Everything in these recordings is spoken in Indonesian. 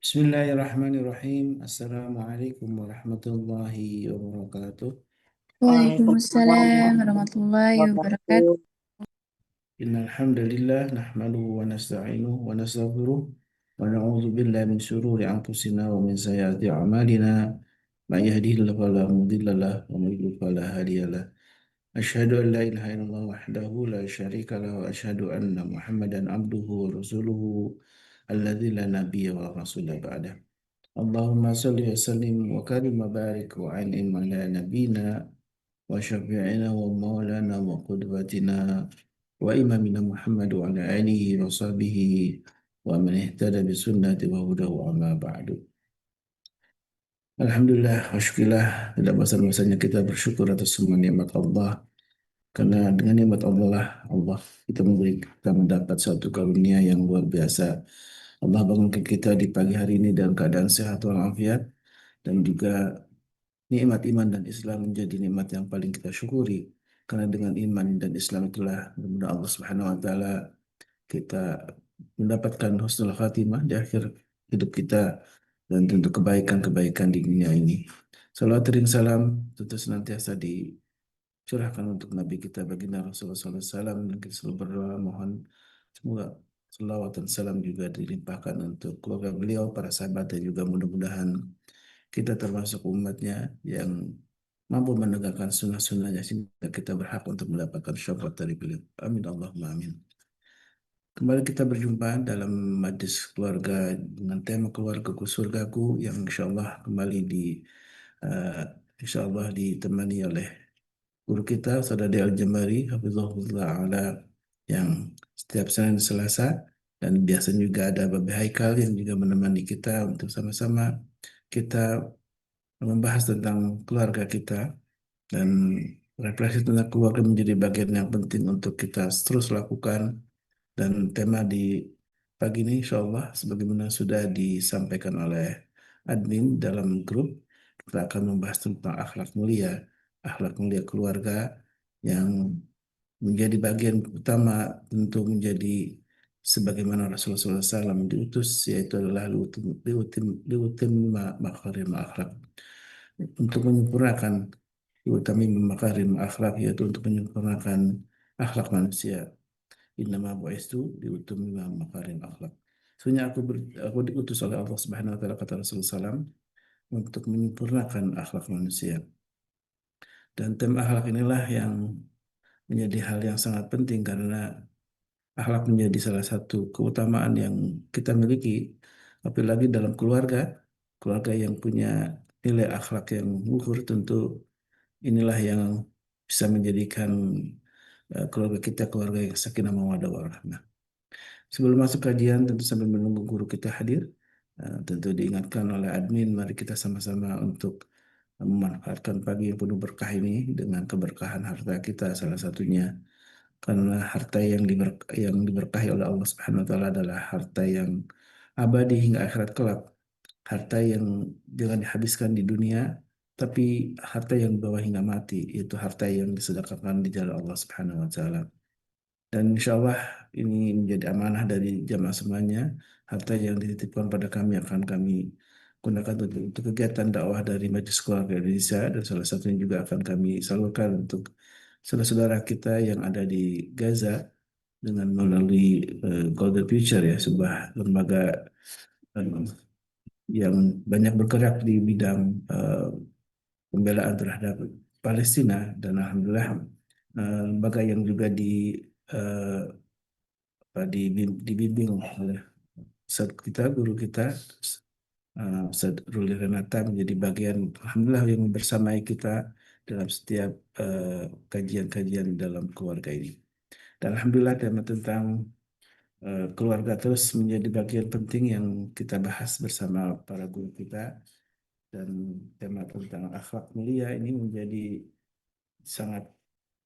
Bismillahirrahmanirrahim. Assalamualaikum warahmatullahi wabarakatuh. Waalaikumsalam warahmatullahi wabarakatuh. Wabarakatuh. Innal hamdalillah nahmaduhu wa nasta'inuhu wa nastaghfiruh wa na'udzu billahi min shururi anfusina wa min sayyiati a'malina. May yahdihillahu fala mudilla lahu wa may yudlil fala hadiya lahu. Asyhadu an la ilaha illallah wahdahu la syarika lahu wa asyhadu anna Muhammadan abduhu wa rasuluhu alladzi la nabiyya wa rasula ba'da. Allahumma salli wa sallim wa karim wa barik wa an'im ala nabina wa syafi'ina wa maulana wa qudwatina wa imamina Muhammad wa ala alihi wa sahbihi wa man ihtada bi sunnati wa hudahu amma ba'du. Alhamdulillah wa syukurillah, tidak bosan-bosannya kita bersyukur atas semua nikmat Allah, karena dengan nikmat Allah lah Allah kita mendapat suatu karunia yang luar biasa. Allah bangunkan kita di pagi hari ini dalam keadaan sehat walafiat, dan juga nikmat iman dan Islam menjadi nikmat yang paling kita syukuri. Karena dengan iman dan Islam itulah mudah-mudahan Allah Subhanahu wa taala kita mendapatkan husnul khatimah di akhir hidup kita, dan tentu kebaikan-kebaikan di dunia ini. Salawat dan salam tentu senantiasa dicurahkan untuk Nabi kita baginda Rasulullah SAW, dan kita selalu berdoa mohon semoga salawat dan salam juga dilimpahkan untuk keluarga beliau, para sahabat, dan juga mudah-mudahan kita termasuk umatnya yang mampu menegakkan sunnah-sunnahnya sehingga kita berhak untuk mendapatkan syafaat dari beliau. Amin Allahumma amin. Kembali kita berjumpa dalam majlis keluarga dengan tema keluargaku surgaku, yang insya Allah kembali eh, insya Allah ditemani oleh guru kita Saudara Ade Al-Jambari Hafizahullah Ta'ala, yang setiap Senin Selasa, dan biasanya juga ada Babe Haikal yang juga menemani kita untuk sama-sama kita membahas tentang keluarga kita, dan refleksi tentang keluarga menjadi bagian yang penting untuk kita terus lakukan. Dan tema di pagi ini insya Allah sebagaimana sudah disampaikan oleh admin dalam grup, kita akan membahas tentang akhlak mulia keluarga, yang menjadi bagian utama tentu menjadi sebagaimana Rasulullah SAW diutus, yaitu adalah liutim makarim akhlak, untuk menyempurnakan diutami makarim akhlak, yaitu untuk menyempurnakan akhlak manusia. Innama bu'istu diutami makarim akhlak. Sebenarnya aku diutus oleh Allah Subhanahu wa taala, kata Rasulullah SAW, untuk menyempurnakan akhlak manusia. Dan tema akhlak inilah yang menjadi hal yang sangat penting, karena akhlak menjadi salah satu keutamaan yang kita miliki, apalagi dalam keluarga. Keluarga yang punya nilai akhlak yang luhur, tentu inilah yang bisa menjadikan keluarga kita keluarga yang sakinah mawaddah warahmah. Sebelum masuk kajian, tentu sambil menunggu guru kita hadir, tentu diingatkan oleh admin, mari kita sama-sama untuk memanfaatkan pagi yang penuh berkah ini dengan keberkahan harta kita salah satunya. Karena harta yang diberkahi oleh Allah Subhanahu wa taala adalah harta yang abadi hingga akhirat kelak. Harta yang jangan dihabiskan di dunia, tapi harta yang dibawa hingga mati, yaitu harta yang disedekahkan di jalan Allah Subhanahu wa taala. Dan insya Allah ini menjadi amanah dari jamaah semuanya. Harta yang dititipkan pada kami akan kami gunakan untuk kegiatan dakwah dari Majelis Keluarga Indonesia, dan salah satunya juga akan kami salurkan untuk saudara-saudara kita yang ada di Gaza, dengan melalui Golden Future, ya, sebuah lembaga eh, yang banyak bergerak di bidang eh, pembelaan terhadap Palestina. Dan alhamdulillah lembaga yang juga eh, dibimbing oleh Ustaz kita, guru kita, Ustaz Ruli Renata, menjadi bagian alhamdulillah yang bersamai kita dalam setiap kajian-kajian dalam keluarga ini. Dan alhamdulillah tema tentang keluarga terus menjadi bagian penting yang kita bahas bersama para guru kita, dan tema tentang akhlak mulia ini menjadi sangat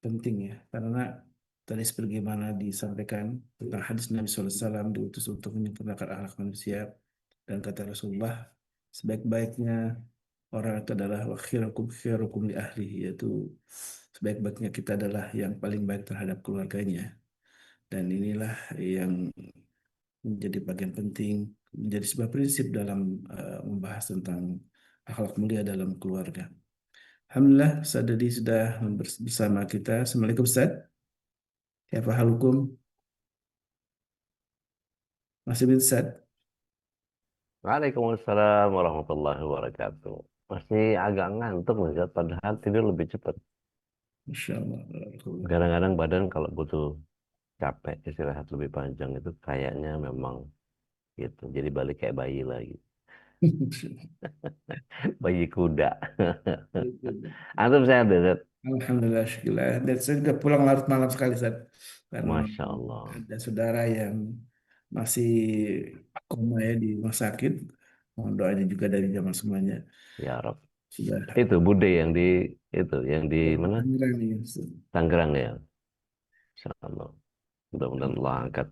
penting, ya, karena tadi sebagaimana disampaikan tentang hadis Nabi SAW diutus untuk menyempurnakan akhlak manusia, dan kata Rasulullah, sebaik-baiknya orang itu adalah wa khairukum li ahli, yaitu sebaik-baiknya kita adalah yang paling baik terhadap keluarganya. Dan inilah yang menjadi bagian penting, menjadi sebuah prinsip dalam membahas tentang akhlak mulia dalam keluarga. Alhamdulillah, Ustaz Dadi sudah bersama kita. Assalamualaikum Ustaz. Kaifa halukum? Masih bin Ustaz? Waalaikumsalam warahmatullahi wabarakatuh. Masih agak ngantuk nih, Zat. Padahal tidur lebih cepat. Masya Allah. Barakallah. Kadang-kadang badan kalau butuh capek, istirahat lebih panjang itu kayaknya memang gitu. Jadi balik kayak bayi lagi. Bayi kuda. Antum sehat ya, Zat? Alhamdulillah, syukurlah. Dan saya juga pulang larut malam sekali, Ustaz. Karena Masya Allah. ada saudara yang masih koma ya di rumah sakit. Mohon doanya juga dari zaman semuanya. Ya Rob. Sudah Itu Bude yang di yang di mana? Tangerang nih, Ustaz. Tangerang ya. Insya Allah. Mudah-mudahan Allah angkat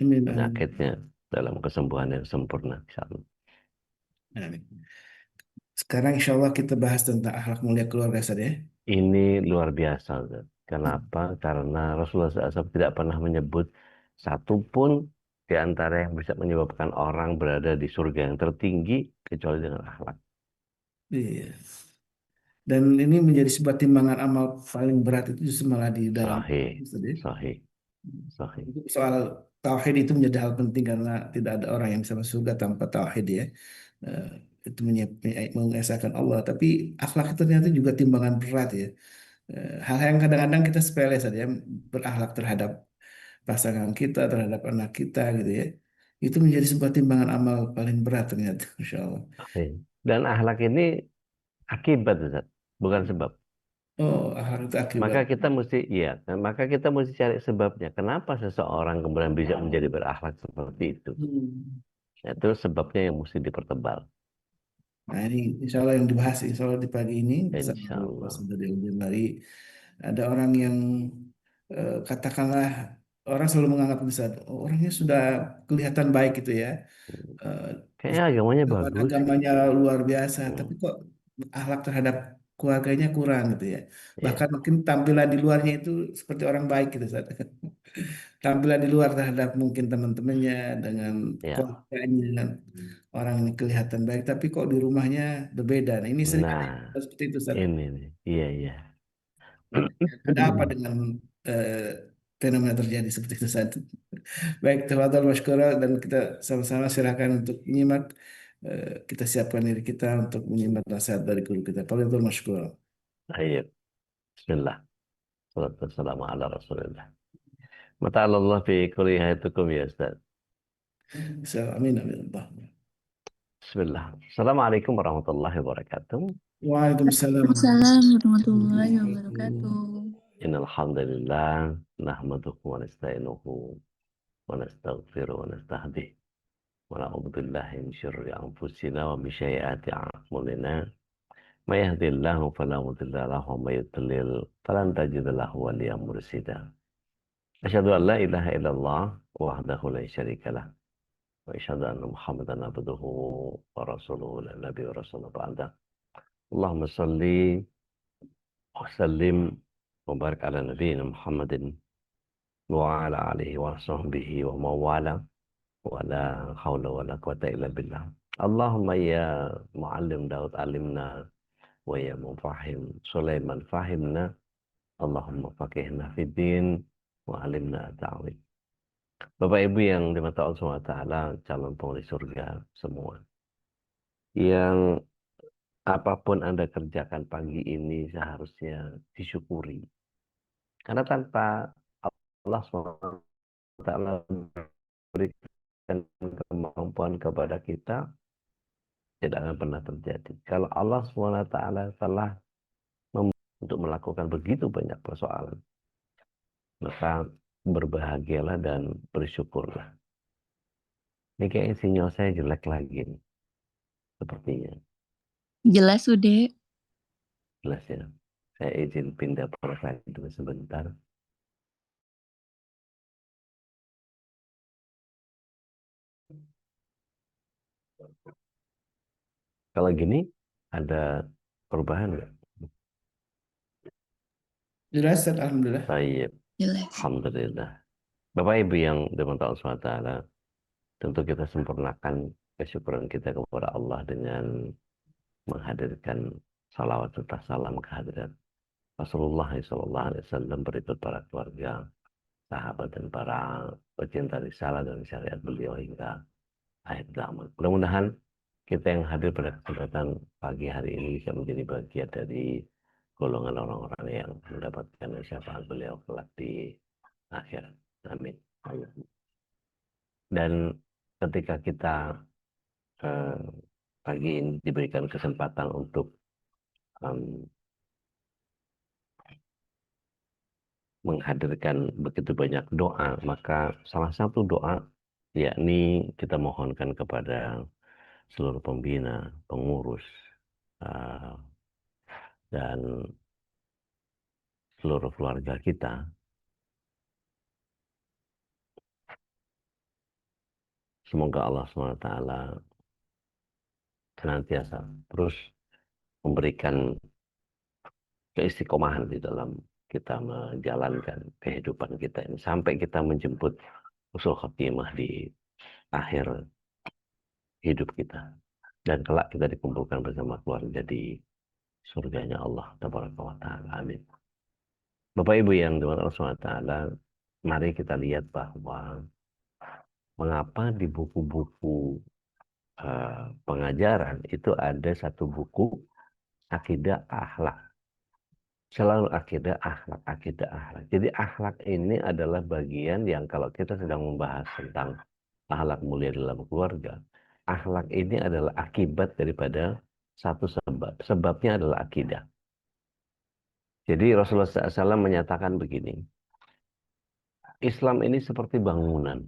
Amin, amin. penyakitnya dalam kesembuhan yang sempurna. Insya Allah. Amin. Sekarang insya Allah kita bahas tentang akhlak mulia keluarga, Ustaz ya. Ini luar biasa, Ustaz. Kenapa? Karena Rasulullah SAW tidak pernah menyebut satupun di antara yang bisa menyebabkan orang berada di surga yang tertinggi kecuali dengan akhlak. Iya. Dan ini menjadi sebuah timbangan amal paling berat itu justru malah di dalam Sahih, Ustaz ya. sahih, sahih. Itu soal tauhid itu menjadi hal penting karena tidak ada orang yang bisa masuk surga tanpa tauhid ya. Eh, itu mengesahkan Allah. Tapi akhlak itu ternyata juga timbangan berat ya. Hal yang kadang-kadang kita sepele saja berakhlak terhadap pasangan kita, terhadap anak kita gitu ya. Itu menjadi sebuah timbangan amal paling berat ternyata, Insya Allah. Sahih. Dan akhlak ini akibat, Ustaz, bukan sebab. Oh, akhlak itu akibat. Maka kita mesti, iya, maka kita mesti cari sebabnya. Kenapa seseorang kemudian bisa menjadi berakhlak seperti itu? Hmm. Itu sebabnya yang mesti dipertebal. Nah ini insya Allah yang dibahas insya Allah di pagi ini bersama Insya Pak Allah. Saudari Lari ada orang yang katakanlah orang selalu menganggap misalnya oh, orangnya sudah kelihatan baik gitu ya. Eh, Kayaknya agamanya Depan bagus. agamanya luar biasa, tapi Hmm, kok akhlak terhadap keluarganya kurang gitu ya. Bahkan iya. mungkin tampilan di luarnya itu seperti orang baik gitu. Ustaz. Tampilan di luar terhadap mungkin teman-temannya dengan Ya. keluarganya orang ini kelihatan baik, tapi kok di rumahnya berbeda. Nah, ini sering ada Nah, seperti itu, Ustaz. ini nih. Iya, iya. Ada apa dengan eh, fenomena terjadi seperti itu saat baik, tafadhol masykura dan kita sama-sama silakan untuk menyimak. Kita siapkan diri kita untuk menyimak nasihat dari guru kita. Tafadhol masykura. Ayo. Bismillah. Salatu wassalamu ala Rasulillah. Mata Allah fi kulli hayatukum ya Ustaz. Amin, amin. Allah. Bismillah. Assalamualaikum warahmatullahi wabarakatuh. Waalaikumsalam Waalaikumsalam warahmatullahi warahmatullahi wabarakatuh. wabarakatuh. Innal hamdalillah nahmaduhu wa nasta'inuhu wa nastaghfiruh wa nastahdihi wa na'udzu billahi min syururi anfusina wa min sayyiati a'malina. May yahdihillahu fala mudilla lahu wa may yudlil falan tajida lahu waliyyan mursyida. Asyhadu an la ilaha illallah wahdahu la syarika lah. Wa asyhadu anna Muhammadan abduhu wa rasuluhu la nabiy wa rasulullah ba'da. Allahumma salli wa sallim wa barik ala nabiyyina Muhammadin wa ala alihi wa sahbihi wa mawala wa la hawla wa la quwata illa billah. Allahumma ya muallim Daud alimna wa ya mufahim Sulaiman fahimna. Allahumma faqihna fid din wa alimna ta'wil. Bapak Ibu yang dimata Allah SWT, calon penghuni surga semua. Yang apapun Anda kerjakan pagi ini seharusnya disyukuri. Karena tanpa Allah SWT berikan kemampuan kepada kita, tidak akan pernah terjadi. Kalau Allah SWT telah untuk melakukan begitu banyak persoalan, maka berbahagialah dan bersyukurlah. Ini kayaknya sinyal saya jelek lagi nih, sepertinya. Jelas udah. Jelas ya. Saya izin pindah profil dulu sebentar. Kalau gini, ada perubahan nggak? Jelas, Ustaz, alhamdulillah. Baik, Jelas. alhamdulillah. Bapak Ibu yang dimata Allah SWT, tentu kita sempurnakan kesyukuran kita kepada Allah dengan menghadirkan salawat serta salam kehadirat Rasulullah SAW, berikut para keluarga, sahabat, dan para pecinta risalah dan syariat beliau hingga akhir zaman. Mudah-mudahan kita yang hadir pada kesempatan pagi hari ini bisa menjadi bagian dari golongan orang-orang yang mendapatkan syafaat beliau kelak di akhirat. Amin. Dan ketika kita eh, pagi ini diberikan kesempatan untuk menghadirkan begitu banyak doa, maka salah satu doa yakni kita mohonkan kepada seluruh pembina, pengurus, uh, dan seluruh keluarga kita, semoga Allah SWT senantiasa terus memberikan keistiqomahan di dalam kita menjalankan kehidupan kita ini sampai kita menjemput usul khotimah di akhir hidup kita, dan kelak kita dikumpulkan bersama keluarga di surganya Allah Tabaraka wa Ta'ala. Amin. Bapak Ibu yang dimana Allah SWT, mari kita lihat bahwa mengapa di buku-buku pengajaran itu ada satu buku akidah akhlak. Selalu akidah akhlak, akidah akhlak. Jadi akhlak ini adalah bagian yang kalau kita sedang membahas tentang akhlak mulia dalam keluarga, akhlak ini adalah akibat daripada satu sebab. Sebabnya adalah akidah. Jadi Rasulullah SAW menyatakan begini, Islam ini seperti bangunan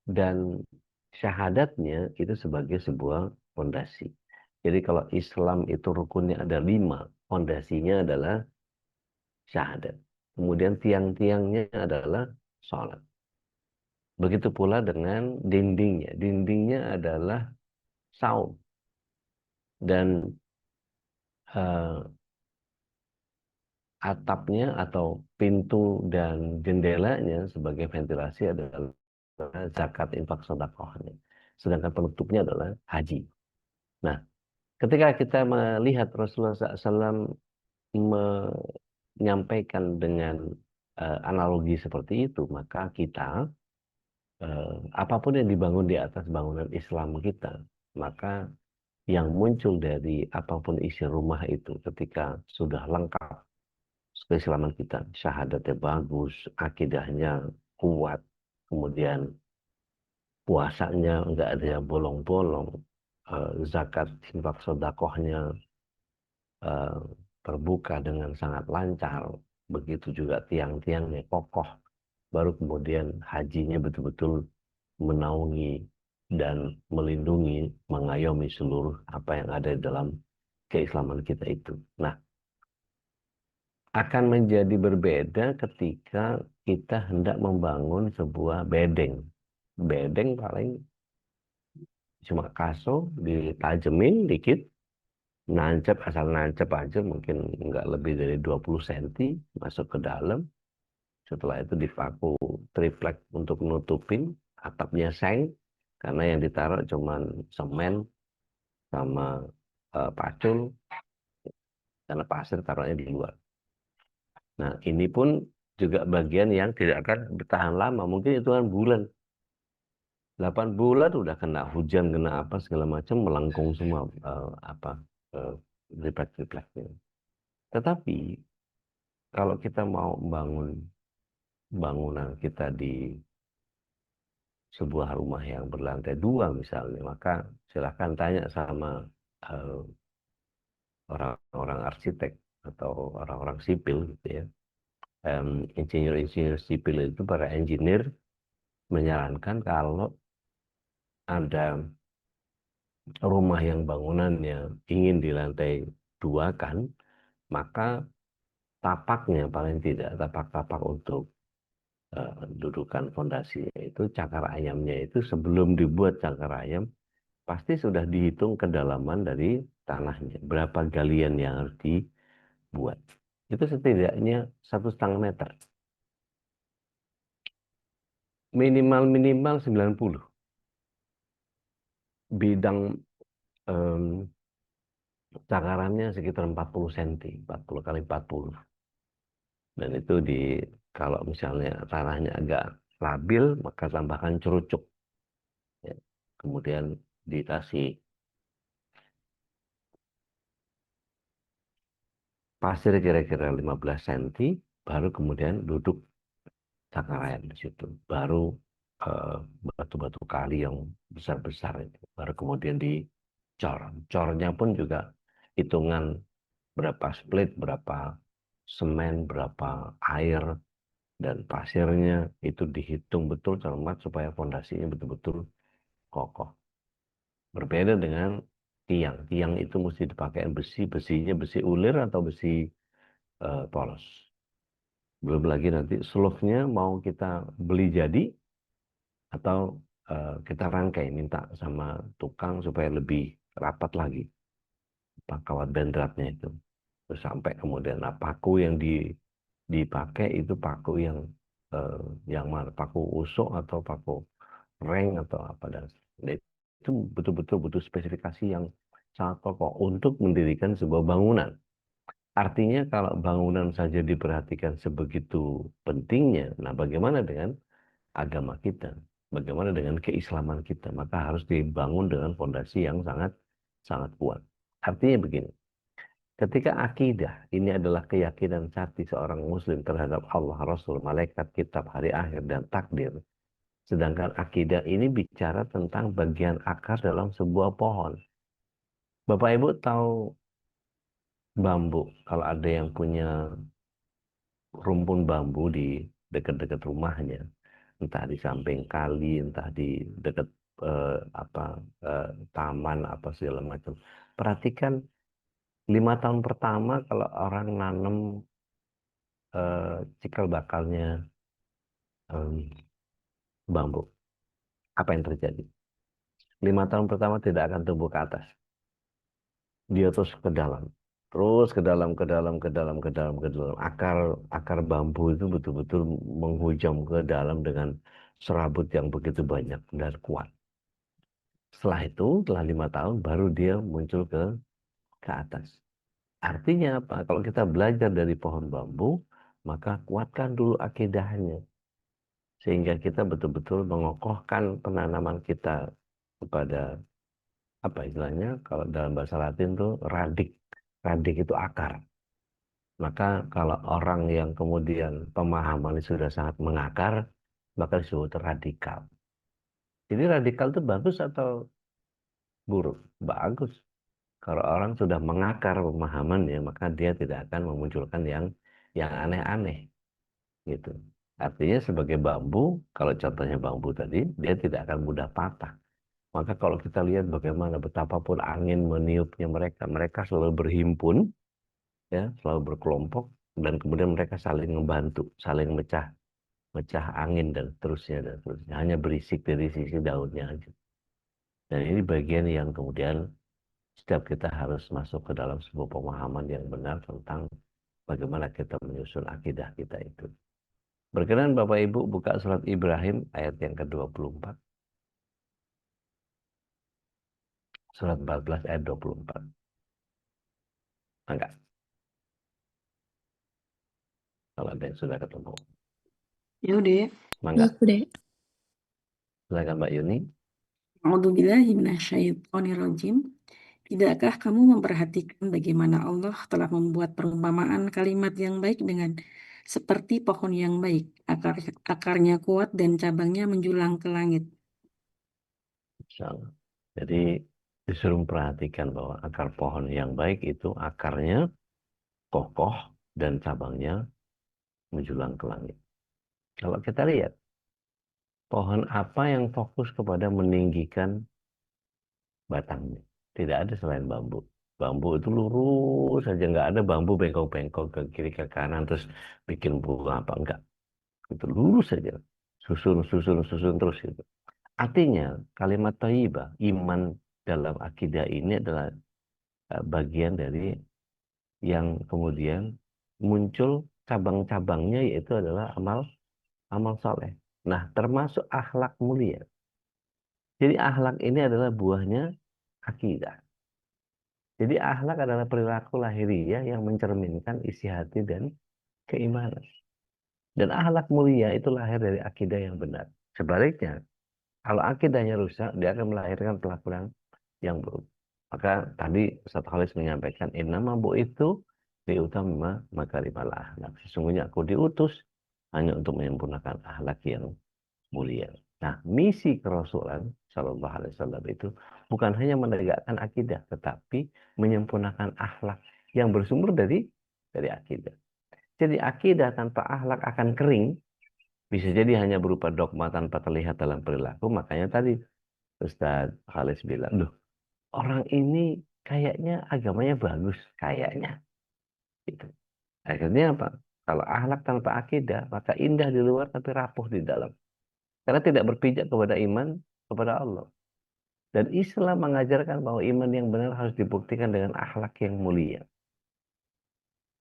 dan syahadatnya itu sebagai sebuah fondasi. Jadi kalau Islam itu rukunnya ada 5, fondasinya adalah syahadat. Kemudian tiang-tiangnya adalah sholat. Begitu pula dengan dindingnya. Dindingnya adalah saum. Dan atapnya atau pintu dan jendelanya sebagai ventilasi adalah zakat, infak, sedekahnya. Sedangkan penutupnya adalah haji. Nah, ketika kita melihat Rasulullah SAW menyampaikan dengan analogi seperti itu, maka kita apapun yang dibangun di atas bangunan Islam kita, maka yang muncul dari apapun isi rumah itu ketika sudah lengkap keislaman kita, syahadatnya bagus, akidahnya kuat, kemudian puasanya nggak ada yang bolong-bolong, zakat, infak, sedekahnya terbuka dengan sangat lancar, begitu juga tiang-tiangnya kokoh, baru kemudian hajinya betul-betul menaungi dan melindungi, mengayomi seluruh apa yang ada di dalam keislaman kita itu. Nah, akan menjadi berbeda ketika kita hendak membangun sebuah bedeng. Bedeng paling cuma kaso, ditajemin dikit, nancep, asal nancep aja mungkin nggak lebih dari 20 cm masuk ke dalam. Setelah itu dipaku triplek untuk nutupin, atapnya seng, karena yang ditaruh cuma semen sama pacul, karena pasir taruhnya di luar. Nah, ini pun juga bagian yang tidak akan bertahan lama, mungkin hitungan bulan. 8 bulan udah kena hujan, kena apa segala macam, melengkung semua triplek-tripleknya. Tetapi kalau kita mau bangun bangunan kita di sebuah rumah yang berlantai 2 misalnya, maka silahkan tanya sama orang-orang arsitek atau orang-orang sipil gitu ya. Insinyur-insinyur sipil itu, para engineer, menyarankan kalau ada rumah yang bangunannya ingin di lantai 2 kan, maka tapaknya paling tidak, tapak-tapak untuk dudukan fondasinya itu, cakar ayamnya itu sebelum dibuat cakar ayam, pasti sudah dihitung kedalaman dari tanahnya, berapa galian yang harus dibuat. Itu setidaknya 1,5 meter. Minimal 90. bidang cakarannya sekitar 40 cm, 40 kali 40. Dan itu kalau misalnya tanahnya agak labil, maka tambahkan cerucuk. Ya. Kemudian dikasih pasir kira-kira 15 cm, baru kemudian duduk cakaran di situ. Baru eh, batu-batu kali yang besar-besar itu. Baru kemudian dicor. Cornya pun juga hitungan berapa split, berapa semen, berapa air, dan pasirnya itu dihitung betul cermat supaya fondasinya betul-betul kokoh. Berbeda dengan tiang. Tiang itu mesti dipakai besi, besinya besi ulir atau besi polos. Belum lagi nanti slope-nya mau kita beli jadi atau kita rangkai, minta sama tukang supaya lebih rapat lagi kawat bendratnya itu. Terus sampai kemudian paku yang dipakai itu paku eh, yang mana, paku usuk atau paku reng atau apa, dan itu betul-betul butuh spesifikasi yang sangat kokoh untuk mendirikan sebuah bangunan. Artinya kalau bangunan saja diperhatikan sebegitu pentingnya, nah bagaimana dengan agama kita? Bagaimana dengan keislaman kita? Maka harus dibangun dengan fondasi yang sangat sangat kuat. Artinya begini, ketika akidah ini adalah keyakinan hati seorang muslim terhadap Allah, Rasul, malaikat, kitab, hari akhir, dan takdir. Sedangkan akidah ini bicara tentang bagian akar dalam sebuah pohon. Bapak Ibu tahu bambu, kalau ada yang punya rumpun bambu di dekat-dekat rumahnya, entah di samping kali, entah di dekat apa taman apa segala macam. Perhatikan 5 tahun pertama kalau orang nanam cikal bakalnya em, bambu, apa yang terjadi? 5 tahun pertama tidak akan tumbuh ke atas, dia terus ke dalam, terus ke dalam, ke dalam, ke dalam, ke dalam, ke dalam. Akar akar bambu itu betul-betul menghujam ke dalam dengan serabut yang begitu banyak dan kuat. Setelah itu, setelah 5 tahun, baru dia muncul ke atas. Artinya apa? Kalau kita belajar dari pohon bambu, maka kuatkan dulu akidahnya. Sehingga kita betul-betul mengokohkan penanaman kita kepada, apa istilahnya, kalau dalam bahasa Latin tuh radik. Radik itu akar. Maka kalau orang yang kemudian pemahaman sudah sangat mengakar, maka disebut radikal. Jadi radikal itu bagus atau buruk? Bagus. Kalau orang sudah mengakar pemahamannya, maka dia tidak akan memunculkan yang aneh-aneh, gitu. Artinya sebagai bambu, kalau contohnya bambu tadi, dia tidak akan mudah patah. Maka kalau kita lihat bagaimana betapapun angin meniupnya mereka, mereka selalu berhimpun, ya, selalu berkelompok, dan kemudian mereka saling membantu, saling mecah, mecah angin dan seterusnya dan seterusnya. Hanya berisik dari sisi daunnya aja. Dan ini bagian yang kemudian setiap kita harus masuk ke dalam sebuah pemahaman yang benar tentang bagaimana kita menyusun akidah kita itu. Berkenan Bapak Ibu buka surat Ibrahim ayat yang ke-24. Surat 14 ayat 24. Enggak, kalau ada yang sudah ketemu. Ya udah. Mangga, Aku deh. silakan Mbak Yuni. A'udzubillahi minasyaitonirrajim. Tidakkah kamu memperhatikan bagaimana Allah telah membuat perumpamaan kalimat yang baik dengan seperti pohon yang baik, akarnya kuat dan cabangnya menjulang ke langit. Insyaallah. Jadi disuruh memperhatikan bahwa akar pohon yang baik itu akarnya kokoh dan cabangnya menjulang ke langit. Kalau kita lihat, pohon apa yang fokus kepada meninggikan batangnya? Tidak ada selain bambu. Bambu itu lurus saja, nggak ada bambu bengkok-bengkok ke kiri ke kanan terus bikin bunga apa enggak. Itu lurus saja. Susun, susun, susun terus itu. Artinya kalimat thayyibah, iman dalam akidah ini adalah bagian dari yang kemudian muncul cabang-cabangnya, yaitu adalah amal amal soleh. Nah, termasuk akhlak mulia. Jadi akhlak ini adalah buahnya akidah. Jadi akhlak adalah perilaku lahiriah yang mencerminkan isi hati dan keimanan. Dan akhlak mulia itu lahir dari akidah yang benar. Sebaliknya, kalau akidahnya rusak, dia akan melahirkan pelaku yang buruk. Maka tadi Ustaz Khalis menyampaikan, innama itu liutama makarimal akhlak. Sesungguhnya aku diutus hanya untuk menyempurnakan akhlak yang mulia. Nah, misi kerasulan Shallallahu Alaihi Wasallam itu bukan hanya menegakkan akidah, tetapi menyempurnakan akhlak yang bersumber dari akidah. Jadi akidah tanpa akhlak akan kering, bisa jadi hanya berupa dogma tanpa terlihat dalam perilaku. Makanya tadi Ustaz Khalis bilang, loh, orang ini kayaknya agamanya bagus, kayaknya. Gitu. Akhirnya apa? Kalau akhlak tanpa akidah, maka indah di luar tapi rapuh di dalam. Karena tidak berpijak kepada iman kepada Allah. Dan Islam mengajarkan bahwa iman yang benar harus dibuktikan dengan akhlak yang mulia.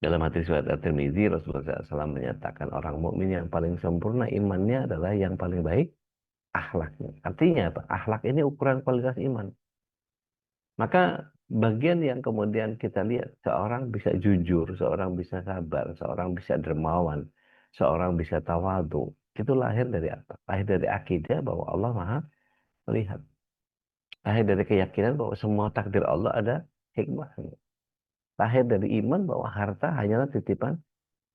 Dalam hadis riwayat At-Tirmidzi, Rasulullah SAW menyatakan orang mukmin yang paling sempurna imannya adalah yang paling baik akhlaknya. Artinya apa? Akhlak ini ukuran kualitas iman. Maka bagian yang kemudian kita lihat, seorang bisa jujur, seorang bisa sabar, seorang bisa dermawan, seorang bisa tawadu. Itu lahir dari apa? Lahir dari akidah bahwa Allah Maha melihat. Lahir dari keyakinan bahwa semua takdir Allah ada hikmahnya. Lahir dari iman bahwa harta hanyalah titipan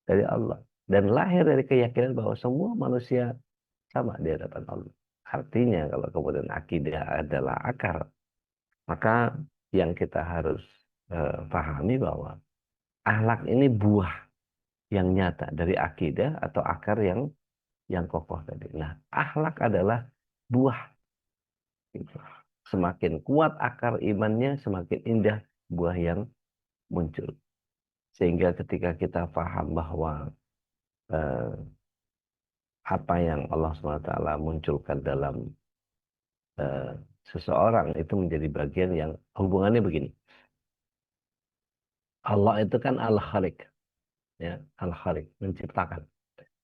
dari Allah. Dan lahir dari keyakinan bahwa semua manusia sama di hadapan Allah. Artinya kalau kemudian akidah adalah akar, maka yang kita harus pahami bahwa akhlak ini buah yang nyata dari akidah atau akar yang kokoh tadi. Nah, akhlak adalah buah. Gitu. Semakin kuat akar imannya, semakin indah buah yang muncul. Sehingga ketika kita paham bahwa eh, apa yang Allah SWT munculkan dalam eh, seseorang itu menjadi bagian yang hubungannya begini. Allah itu kan Al-Khaliq, ya, Al-Khaliq, menciptakan,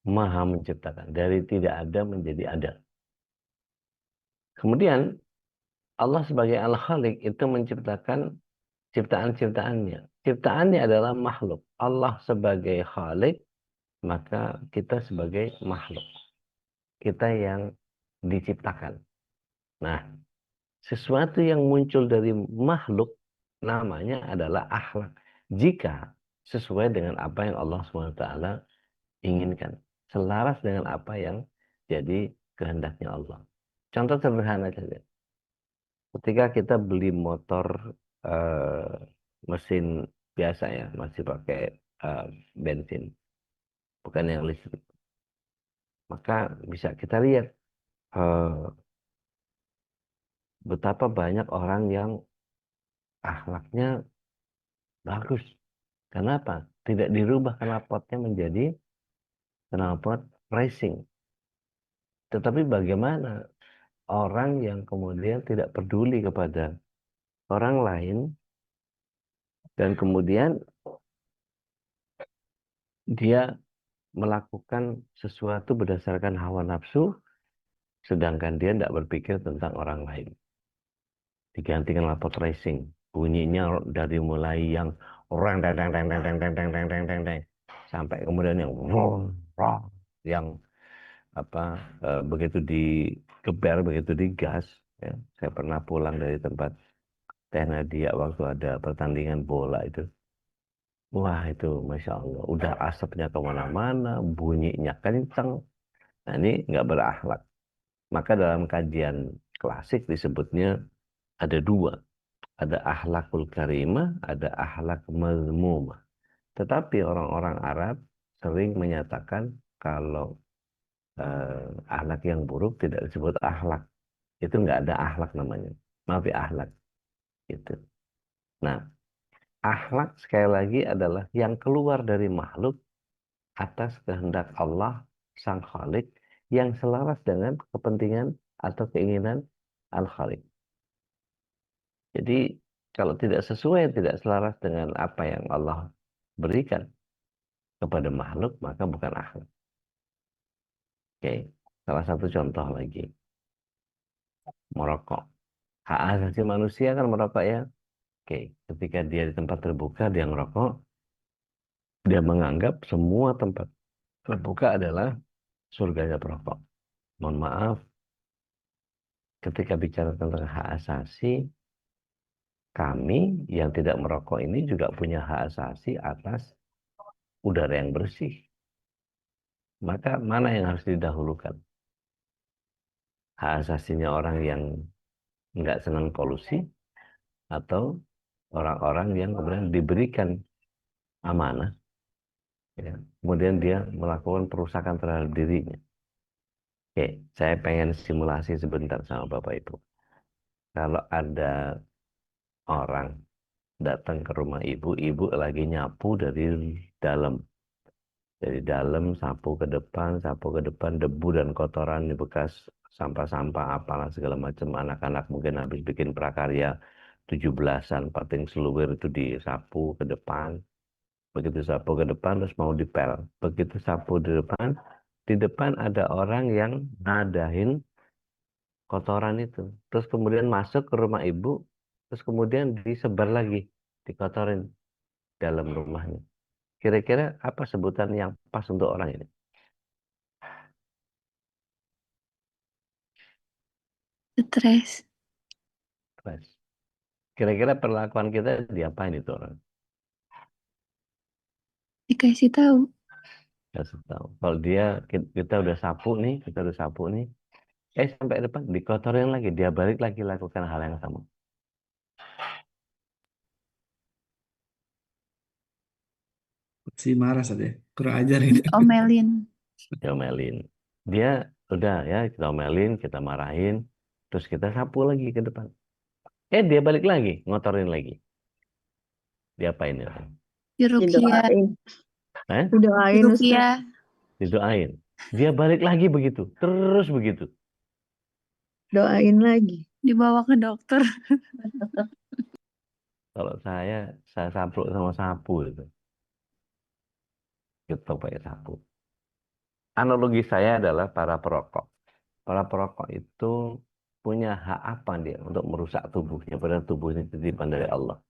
Maha menciptakan, dari tidak ada menjadi ada. Kemudian Allah sebagai Al-Khaliq itu menciptakan ciptaan-ciptaannya. Ciptaannya adalah makhluk. Allah sebagai Khaliq, maka kita sebagai makhluk. Kita yang diciptakan. Nah, sesuatu yang muncul dari makhluk namanya adalah akhlak. Jika sesuai dengan apa yang Allah SWT inginkan. Selaras dengan apa yang jadi kehendaknya Allah. Contoh sederhana saja. Ketika kita beli motor eh, mesin biasa ya, masih pakai bensin, bukan yang listrik. Maka bisa kita lihat eh, betapa banyak orang yang akhlaknya bagus. Kenapa? Tidak dirubah knalpotnya menjadi knalpot racing. Tetapi bagaimana orang yang kemudian tidak peduli kepada orang lain dan kemudian dia melakukan sesuatu berdasarkan hawa nafsu, sedangkan dia tidak berpikir tentang orang lain. Diganti knalpot racing, bunyinya dari mulai yang orang deng deng deng deng deng deng deng deng deng deng deng sampai kemudian yang yang apa begitu digeber, begitu digas. Ya. Saya pernah pulang dari tempat Teh Nadia waktu ada pertandingan bola itu. Wah itu Masya Allah, udah asapnya kemana-mana, bunyinya kenceng. Nah ini nggak berakhlak. Maka dalam kajian klasik disebutnya ada dua. Ada akhlakul karimah, ada akhlak mazmumah. Tetapi orang-orang Arab sering menyatakan kalau akhlak yang buruk tidak disebut akhlak. Itu nggak ada akhlak namanya. Maaf ya akhlak. Gitu. Nah, akhlak sekali lagi adalah yang keluar dari makhluk atas kehendak Allah Sang Khalik yang selaras dengan kepentingan atau keinginan Al-Khalik. Jadi kalau tidak sesuai, tidak selaras dengan apa yang Allah berikan kepada makhluk, maka bukan akhlak. Oke, salah satu contoh lagi. merokok. Hak asasi manusia kan merokok ya. Oke, ketika dia di tempat terbuka dia ngerokok, dia menganggap semua tempat terbuka adalah surganya perokok. Mohon maaf, ketika bicara tentang hak asasi, kami yang tidak merokok ini juga punya hak asasi atas udara yang bersih. Maka mana yang harus didahulukan? Hak asasinya orang yang nggak senang polusi atau orang-orang yang kemudian diberikan amanah, ya, kemudian dia melakukan perusakan terhadap dirinya. Oke, saya pengen simulasi sebentar sama Bapak Ibu. Kalau ada orang datang ke rumah ibu, ibu lagi nyapu dalam. Dari dalam, sapu ke depan, debu dan kotoran di bekas sampah-sampah apalah segala macam. Anak-anak mungkin habis bikin prakarya 17-an, pating seluwer itu disapu ke depan. Begitu sapu ke depan, terus mau dipel. Begitu sapu di depan ada orang yang ngadahin kotoran itu. Terus kemudian masuk ke rumah ibu, terus kemudian disebar lagi, dikotorin dalam rumahnya. Kira-kira apa sebutan yang pas untuk orang ini? Stres. Stres. Kira-kira perlakuan kita diapain itu orang? Dikasih tahu. Kasih tahu. Kalau dia kita udah sapu nih, sampai depan dikotorin lagi, dia balik lagi lakukan hal yang sama. Si marah saja, kurang ajar ini. Omelin. Diomelin. Dia udah ya kita omelin, kita marahin, terus kita sapu lagi ke depan. Dia balik lagi, ngotorin lagi. Diapain ya? Dirukia. Didoain. Eh? Didoain Ustaz. Dirukia. Didoain. Dia balik lagi begitu, terus begitu. Doain lagi. Dibawa ke dokter. Kalau saya sapu sama sapu itu. Kita pakai sapu. Analogi saya adalah para perokok. Para perokok itu punya hak apa dia untuk merusak tubuhnya, padahal tubuhnya titipan dari Allah.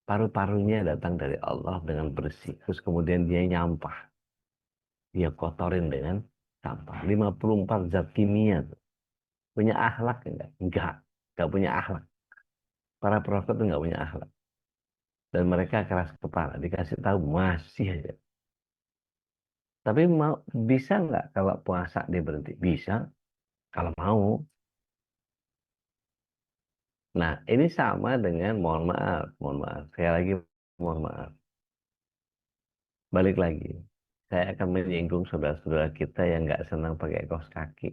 Paru-parunya datang dari Allah dengan bersih. Terus kemudian dia nyampah. Dia kotorin dengan sampah. 54 zat kimia. Tuh. Punya akhlak enggak? Enggak. Enggak punya akhlak. Para perokok itu enggak punya akhlak. Dan mereka keras kepala. Dikasih tahu masih aja. Tapi bisa nggak kalau puasa dia berhenti? Bisa. Kalau mau. Nah, ini sama dengan mohon maaf. Saya lagi mohon maaf. Balik lagi. Saya akan menyinggung saudara-saudara kita yang nggak senang pakai kaos kaki.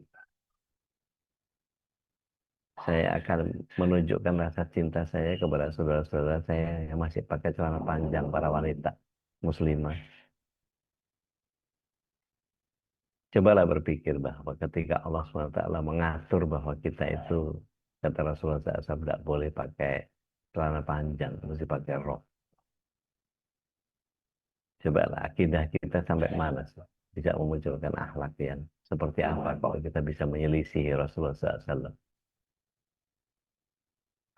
Saya akan menunjukkan rasa cinta saya kepada saudara-saudara saya yang masih pakai celana panjang, para wanita muslimah. Cobalah berpikir bahwa ketika Allah SWT mengatur bahwa kita itu, kata Rasulullah SAW, tidak boleh pakai celana panjang, mesti pakai rok. Cobalah akidah kita sampai mana sih? Tidak memunculkan akhlak yang seperti apa kalau kita bisa menyelisihi Rasulullah SAW.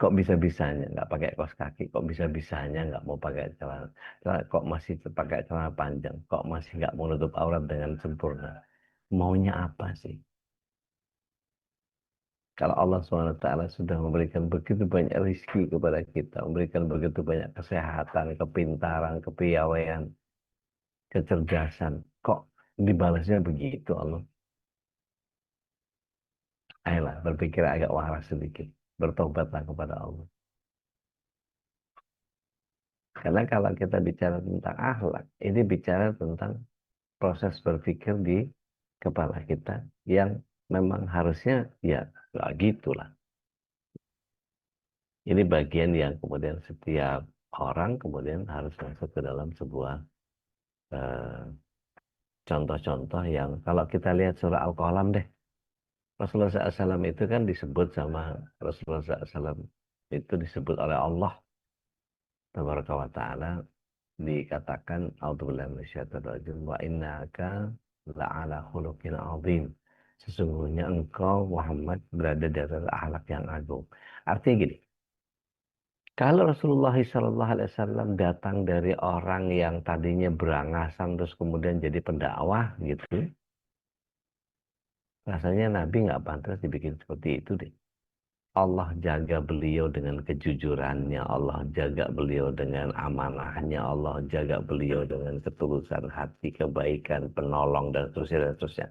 Kok bisa-bisanya nggak pakai kaos kaki? Kok bisa-bisanya nggak mau pakai celana? Kok masih pakai celana panjang? Kok masih nggak mau nutup aurat dengan sempurna? Maunya apa sih? Kalau Allah SWT sudah memberikan begitu banyak rezeki kepada kita, memberikan begitu banyak kesehatan, kepintaran, kepiawaian, kecerdasan, kok dibalasnya begitu Allah? Ayolah, berpikir agak waras sedikit. Bertobatlah kepada Allah. Karena kalau kita bicara tentang akhlak, ini bicara tentang proses berpikir di kepala kita yang memang harusnya ya nggak gitulah. Ini bagian yang kemudian setiap orang kemudian harus masuk ke dalam sebuah eh, contoh-contoh yang kalau kita lihat surah Al-Qalam deh. Rasulullah SAW itu kan disebut sama Rasulullah SAW itu disebut oleh Allah Tabaraka wa Ta'ala dikatakan a'udzubillahi minasyaitonir rajim wa innaka la'ala khuluqin 'adzim. sesungguhnya engkau Muhammad berada di atas akhlak yang agung. Artinya gini, kalau Rasulullah SAW datang dari orang yang tadinya berangasan terus kemudian jadi pendakwah gitu, rasanya Nabi nggak pantas dibikin seperti itu deh. Allah jaga beliau dengan kejujurannya, Allah jaga beliau dengan amanahnya, Allah jaga beliau dengan ketulusan hati, kebaikan, penolong, dan seterusnya, dan seterusnya.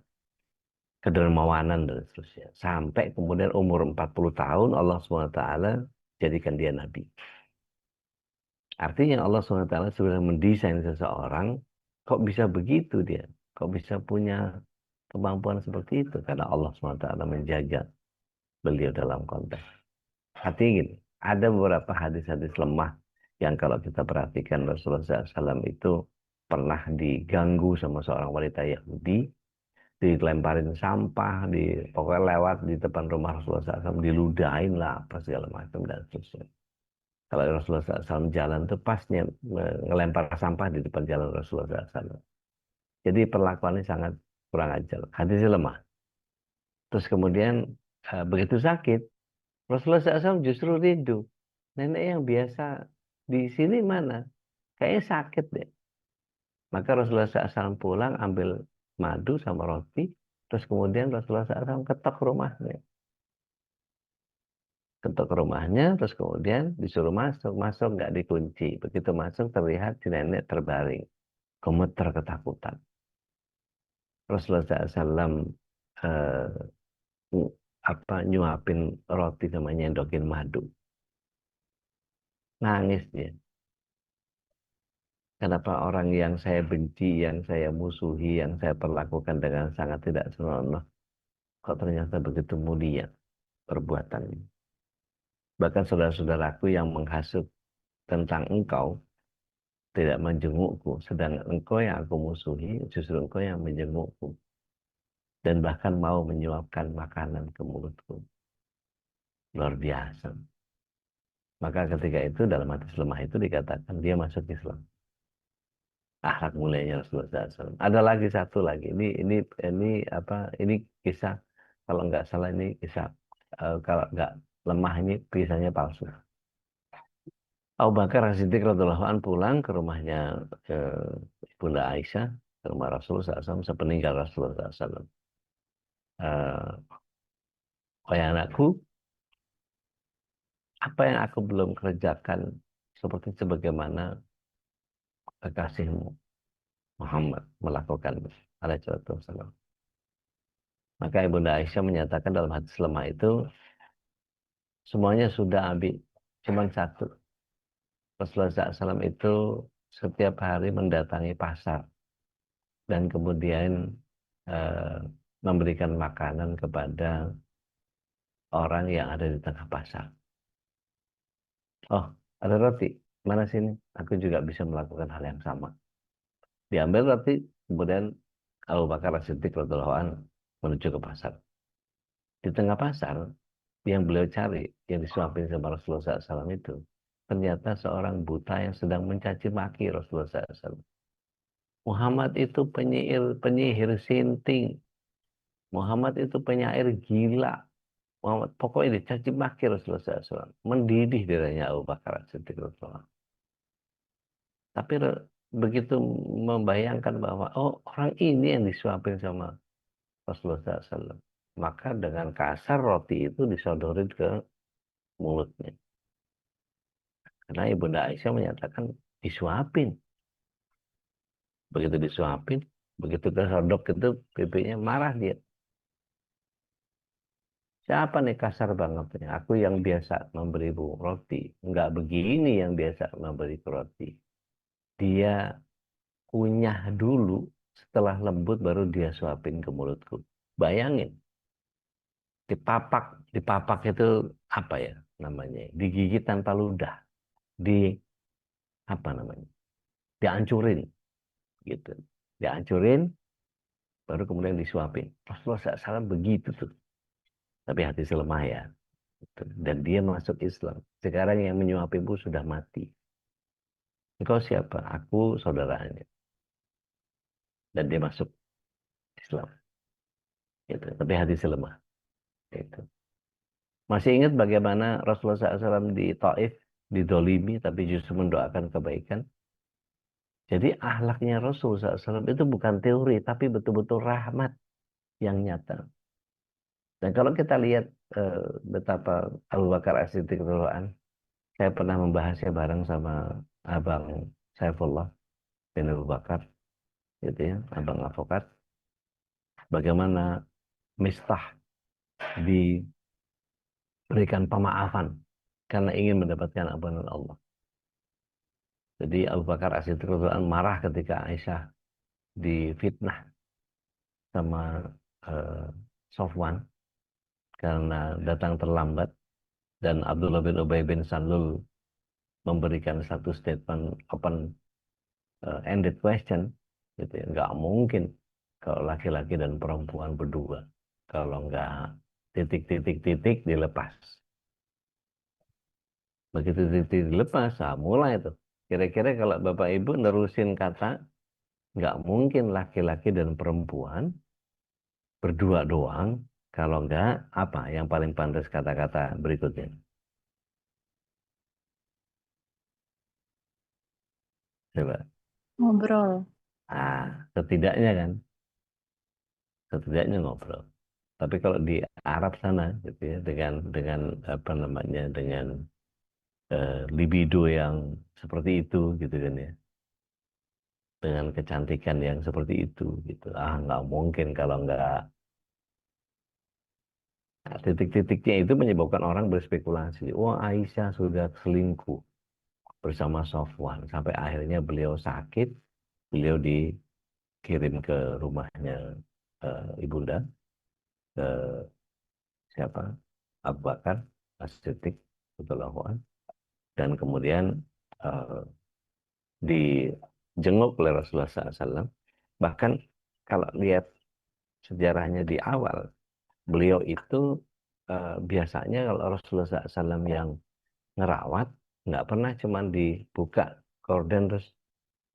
Kedermawanan, dan seterusnya. Sampai kemudian umur 40 tahun Allah SWT jadikan dia Nabi. Artinya Allah SWT sudah mendesain seseorang, kok bisa begitu dia? Kok bisa punya kemampuan seperti itu? Karena Allah SWT menjaga beliau dalam konteks. Artinya gini, ada beberapa hadis-hadis lemah yang kalau kita perhatikan Rasulullah SAW itu pernah diganggu sama seorang wanita Yahudi, dilemparin sampah, pokoknya lewat di depan rumah Rasulullah SAW, diludahin lah, apa segala macam dan seterusnya. Kalau Rasulullah SAW jalan tuh pasnya ngelempar sampah di depan jalan Rasulullah SAW. Jadi perlakuannya sangat kurang ajar. Hadisnya lemah. Terus kemudian begitu sakit, Rasulullah SAW justru rindu. Nenek yang biasa di sini mana? Kayaknya sakit deh. Maka Rasulullah SAW pulang ambil madu sama roti. Terus kemudian Rasulullah SAW ketok rumahnya. Ketok rumahnya, terus kemudian disuruh masuk. Masuk nggak dikunci. Begitu masuk terlihat si nenek terbaring. Gemeter ketakutan. Rasulullah SAW nyuapin roti sama nyendokin madu. Nangis dia. Kenapa orang yang saya benci, yang saya musuhi, yang saya perlakukan dengan sangat tidak senonoh, kok ternyata begitu mulia perbuatannya. Bahkan saudara-saudaraku yang menghasut tentang engkau tidak menjengukku, sedangkan engkau yang aku musuhi, justru engkau yang menjengukku. Dan bahkan mau menyuapkan makanan ke mulutku. Luar biasa. Maka ketika itu dalam hadis lemah itu dikatakan dia masuk Islam. Akhlak mulianya Rasulullah SAW. Ada lagi satu lagi. Ini kisah, kalau nggak salah ini kisah, kalau nggak lemah ini kisahnya palsu. Abu Bakar As-Siddiq radhiyallahu anhu pulang ke rumahnya Bunda Aisyah, ke rumah Rasulullah SAW sepeninggal Rasulullah SAW. Wahai anakku, apa yang aku belum kerjakan seperti sebagaimana kekasihmu Muhammad melakukan alaihi wasallam. Maka Ibunda Aisyah menyatakan dalam hadis lemah itu semuanya sudah habis, cuma satu. Rasulullah SAW itu setiap hari mendatangi pasar dan kemudian memberikan makanan kepada orang yang ada di tengah pasar. Oh, ada roti, mana sini? Aku juga bisa melakukan hal yang sama. Diambil roti, kemudian Abu Bakar As-Siddiq radhiyallahu anhu menuju ke pasar. Di tengah pasar, yang beliau cari, yang disuapin sama Rasulullah SAW itu, ternyata seorang buta yang sedang mencaci maki Rasulullah SAW. Muhammad itu penyihir sinting. Muhammad itu penyair gila. Muhammad pokoknya dicaci maki Rasulullah SAW. Mendidih diranya Abu Bakar As-Siddiq radhiyallahu anhu. Tapi begitu membayangkan bahwa orang ini yang disuapin sama Rasulullah SAW, maka dengan kasar roti itu disodorin ke mulutnya. Karena Ibunda Aisyah menyatakan disuapin. Begitu disuapin, begitu kesodok itu pipinya marah dia. Siapa nih kasar banget nih? Aku yang biasa memberimu roti, nggak begini yang biasa memberi roti. Dia kunyah dulu, setelah lembut baru dia suapin ke mulutku. Bayangin, dipapak itu apa ya namanya? Digigit tanpa ludah, apa namanya? Dihancurin, gitu. Dihancurin, baru kemudian disuapin. Rasulullah SAW begitu tuh. Tapi hati lemah ya. Dan dia masuk Islam. Sekarang yang menyuapimu sudah mati. Engkau siapa? Aku saudaranya. Dan dia masuk Islam. Gitu. Tapi hati lemah. Gitu. Masih ingat bagaimana Rasulullah SAW di Taif didolimi tapi justru mendoakan kebaikan? Jadi akhlaknya Rasulullah SAW itu bukan teori tapi betul-betul rahmat yang nyata. Dan kalau kita lihat betapa Abu Bakar As-Siddiq radhiyallahu anhu, saya pernah membahasnya bareng sama Abang Saifullah bin Abu Bakar, gitu ya, Abang Advokat, bagaimana Mistah diberikan pemaafan karena ingin mendapatkan ampunan Allah. Jadi Abu Bakar As-Siddiq radhiyallahu anhu marah ketika Aisyah difitnah sama Sofwan karena datang terlambat, dan Abdullah bin Ubay bin Salul memberikan satu statement open ended question, gitu ya. Nggak mungkin kalau laki-laki dan perempuan berdua, kalau nggak titik dilepas. Begitu titik dilepas, mulai itu. Kira-kira kalau Bapak Ibu nerusin kata, nggak mungkin laki-laki dan perempuan berdua doang, kalau nggak apa yang paling pantas kata-kata berikutnya. Coba. Ngobrol. Setidaknya kan, setidaknya ngobrol. Tapi kalau di Arab sana, gitu ya, dengan apa namanya, dengan libido yang seperti itu, gitu kan ya, dengan kecantikan yang seperti itu, gitu. Nggak mungkin kalau nggak. Nah, titik-titiknya itu menyebabkan orang berspekulasi. Wah, Aisyah sudah selingkuh bersama Sofwan sampai akhirnya beliau sakit, beliau dikirim ke rumahnya ibunda, ke siapa, Abu Bakar As-Siddiq radhiyallahu anhu, dan kemudian uh, dijenguk oleh Rasulullah SAW. Bahkan kalau lihat sejarahnya di awal, beliau itu biasanya kalau Rasulullah SAW yang ngerawat, nggak pernah cuman dibuka korden terus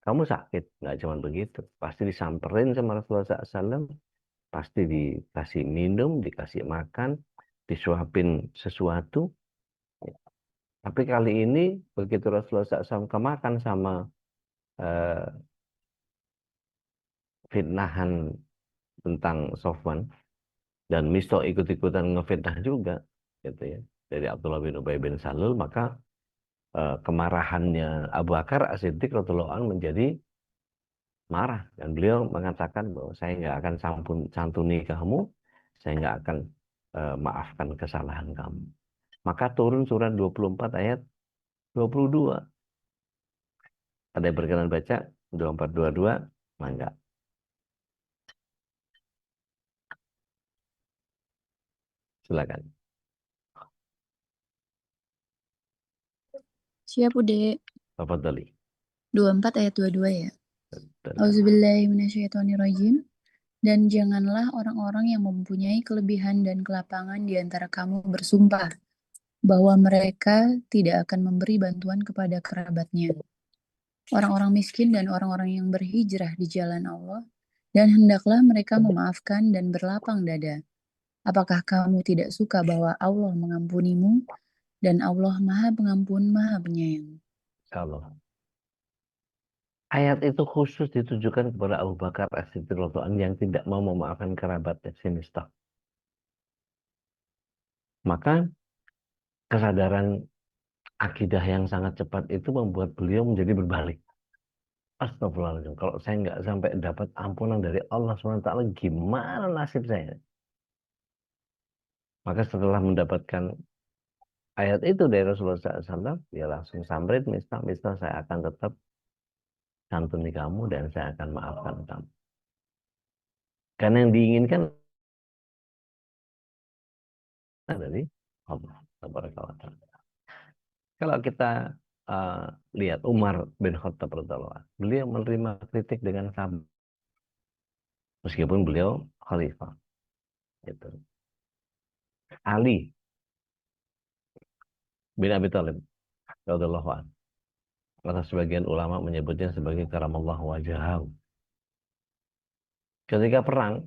kamu sakit, nggak cuman begitu, pasti disamperin sama Rasulullah SAW, pasti dikasih minum, dikasih makan, disuapin sesuatu. Tapi kali ini begitu Rasulullah SAW kemakan sama eh, fitnahan tentang Sofwan, dan Misto ikut-ikutan ngefitnah juga, gitu ya, dari Abdullah bin Ubay bin Salul, maka kemarahannya Abu Bakar As-Siddiq radhiyallahu anhu menjadi marah, dan beliau mengatakan bahwa saya nggak akan santuni kamu, saya nggak akan maafkan kesalahan kamu. Maka turun surat 24 ayat 22. Ada yang berkenan baca 24-22? Mangga. Silakan. Siap, Ude. Bapak Dali. 24 ayat 22 ya. Auzubillahiminasyaitonirrajim. Dan janganlah orang-orang yang mempunyai kelebihan dan kelapangan di antara kamu bersumpah bahwa mereka tidak akan memberi bantuan kepada kerabatnya, orang-orang miskin dan orang-orang yang berhijrah di jalan Allah, dan hendaklah mereka memaafkan dan berlapang dada. Apakah kamu tidak suka bahwa Allah mengampunimu dan Allah Maha Pengampun, Maha Penyayang? Kalau ayat itu khusus ditujukan kepada Abu Bakar As-Siddiq radhiyallahu anhu yang tidak mau memaafkan kerabatnya, si Mistah. Maka kesadaran akidah yang sangat cepat itu membuat beliau menjadi berbalik. Astagfirullahaladzim, kalau saya nggak sampai dapat ampunan dari Allah SWT, gimana nasib saya? Maka setelah mendapatkan ayat itu dari Rasulullah SAW, dia langsung samrit, Mistah, saya akan tetap santuni kamu dan saya akan maafkan kamu. Karena yang diinginkan dari Allah. Kalau kita lihat Umar bin Khattab radhiyallahu anhu, beliau menerima kritik dengan sabar, meskipun beliau khalifah. Gitu. Ali bin Abi Thalib radhiyallahu anhu, kata sebagian ulama menyebutnya sebagai karamallah wajahahu. Ketika perang,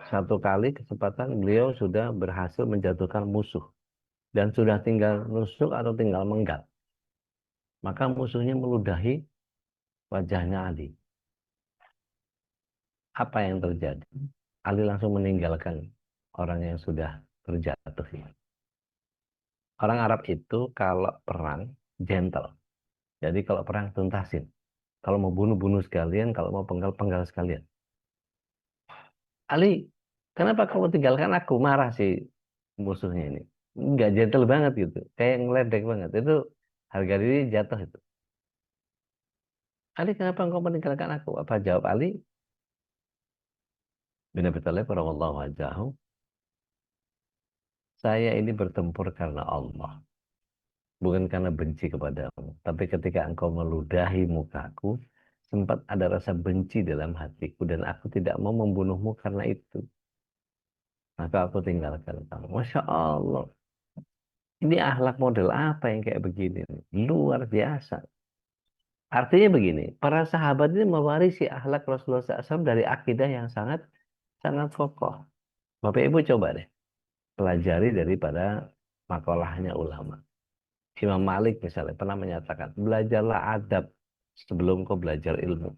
satu kali kesempatan beliau sudah berhasil menjatuhkan musuh. Dan sudah tinggal nusuk atau tinggal menggal. Maka musuhnya meludahi wajahnya Ali. Apa yang terjadi? Ali langsung meninggalkan orang yang sudah terjatuh. Orang Arab itu kalau perang gentle. Jadi kalau perang tuntasin. Kalau mau bunuh, bunuh sekalian. Kalau mau penggal, penggal sekalian. Ali, kenapa kamu tinggalkan aku? Marah si musuhnya ini. Nggak gentle banget gitu. Kayak ngeledek banget. Itu harga diri jatuh itu. Ali, kenapa engkau meninggalkan aku? Apa jawab Ali? Bin Abi Thalib radhiyallahu anhu, saya ini bertempur karena Allah, bukan karena benci kepadamu. Tapi ketika engkau meludahi mukaku, sempat ada rasa benci dalam hatiku dan aku tidak mau membunuhmu karena itu. Maka aku tinggalkan kamu. Masya Allah. Ini akhlak model apa yang kayak begini? Luar biasa. Artinya begini, para sahabat ini mewarisi akhlak Rasulullah SAW dari akidah yang sangat sangat kokoh. Bapak Ibu coba deh pelajari daripada makalahnya ulama. Imam Malik misalnya pernah menyatakan, belajarlah adab sebelum kau belajar ilmu.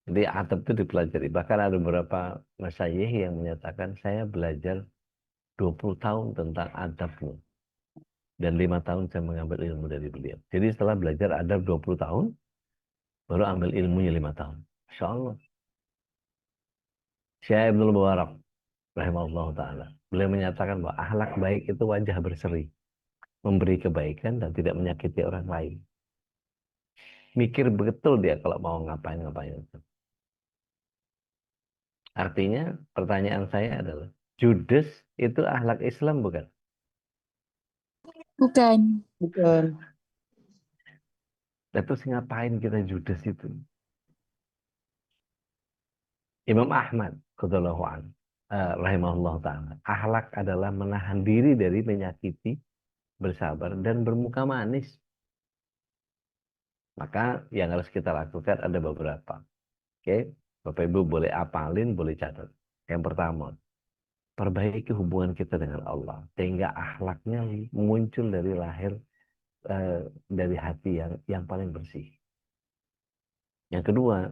Jadi adab itu dipelajari. Bahkan ada beberapa masyayikh yang menyatakan, saya belajar 20 tahun tentang adabmu. Dan 5 tahun saya mengambil ilmu dari beliau. Jadi setelah belajar adab 20 tahun, baru ambil ilmunya 5 tahun. Masya Allah. Syekh Ibnul Mubarak, rahimahullah ta'ala. Beliau menyatakan bahwa akhlak baik itu wajah berseri. Memberi kebaikan dan tidak menyakiti orang lain. Mikir betul dia kalau mau ngapain-ngapain. Artinya pertanyaan saya adalah, judes itu akhlak Islam bukan? Bukan. Bukan. Nah, terus ngapain kita judes itu? Imam Ahmad radhiyallahu anhu, rahimahullah ta'ala, akhlak adalah menahan diri dari menyakiti, bersabar dan bermuka manis. Maka yang harus kita lakukan ada beberapa. Oke, Bapak Ibu boleh apalin, boleh catat. Yang pertama, perbaiki hubungan kita dengan Allah sehingga akhlaknya muncul dari lahir, dari hati yang paling bersih. Yang kedua,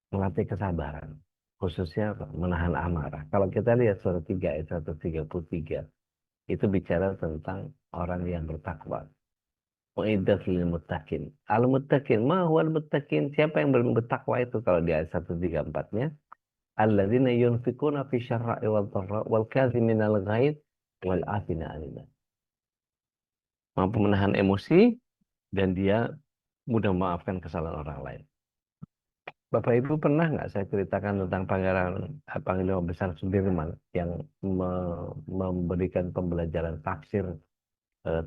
melatih kesabaran, khususnya apa? Menahan amarah. Kalau kita lihat surah 3 ayat 133, itu bicara tentang orang yang bertakwa. Uiddat lil muttaqin. Al muttaqin, ma huwa al muttaqin? Siapa yang bertakwa itu? Kalau di ayat 134-nya, alladzina yunfikuna fi syarra'i wal dharra wal kadhiminal ghaidh wal 'afina 'anil nas. Mampu menahan emosi dan dia mudah memaafkan kesalahan orang lain. Bapak Ibu pernah nggak saya ceritakan tentang Panglima Besar Sudirman yang memberikan pembelajaran tafsir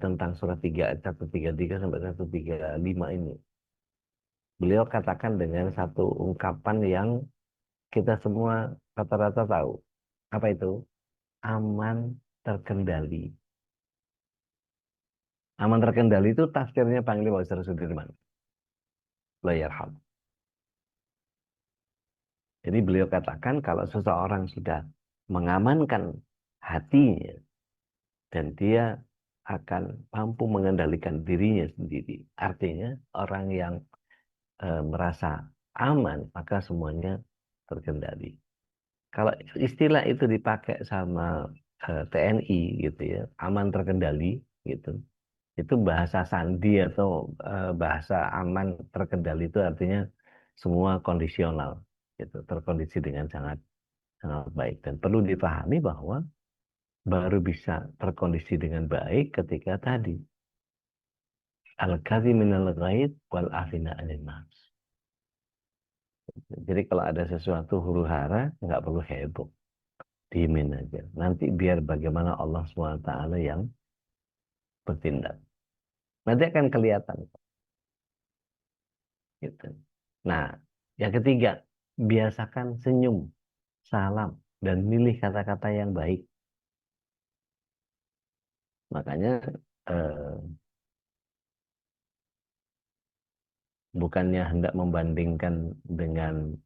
tentang surat 3 ayat 133 sampai 135 ini. Beliau katakan dengan satu ungkapan yang kita semua rata-rata tahu. Apa itu? Aman terkendali. Aman terkendali itu tafsirnya Panglima Besar Sudirman. Allah yarham. Jadi beliau katakan kalau seseorang sudah mengamankan hatinya dan dia akan mampu mengendalikan dirinya sendiri. Artinya orang yang merasa aman maka semuanya terkendali. Kalau istilah itu dipakai sama TNI gitu ya, aman terkendali gitu. Itu bahasa sandi atau bahasa aman terkendali itu artinya semua kondisional gitu, terkondisi dengan sangat sangat baik dan perlu dipahami bahwa baru bisa terkondisi dengan baik ketika tadi al-kadhiminal ghaid wal afina 'anil nas. Jadi kalau ada sesuatu huru hara nggak perlu heboh, diemin aja. Nanti biar bagaimana Allah SWT yang bertindak. Nanti akan kelihatan. Gitu. Nah, yang ketiga, biasakan senyum, salam, dan milih kata-kata yang baik. Makanya eh, bukannya hendak membandingkan dengan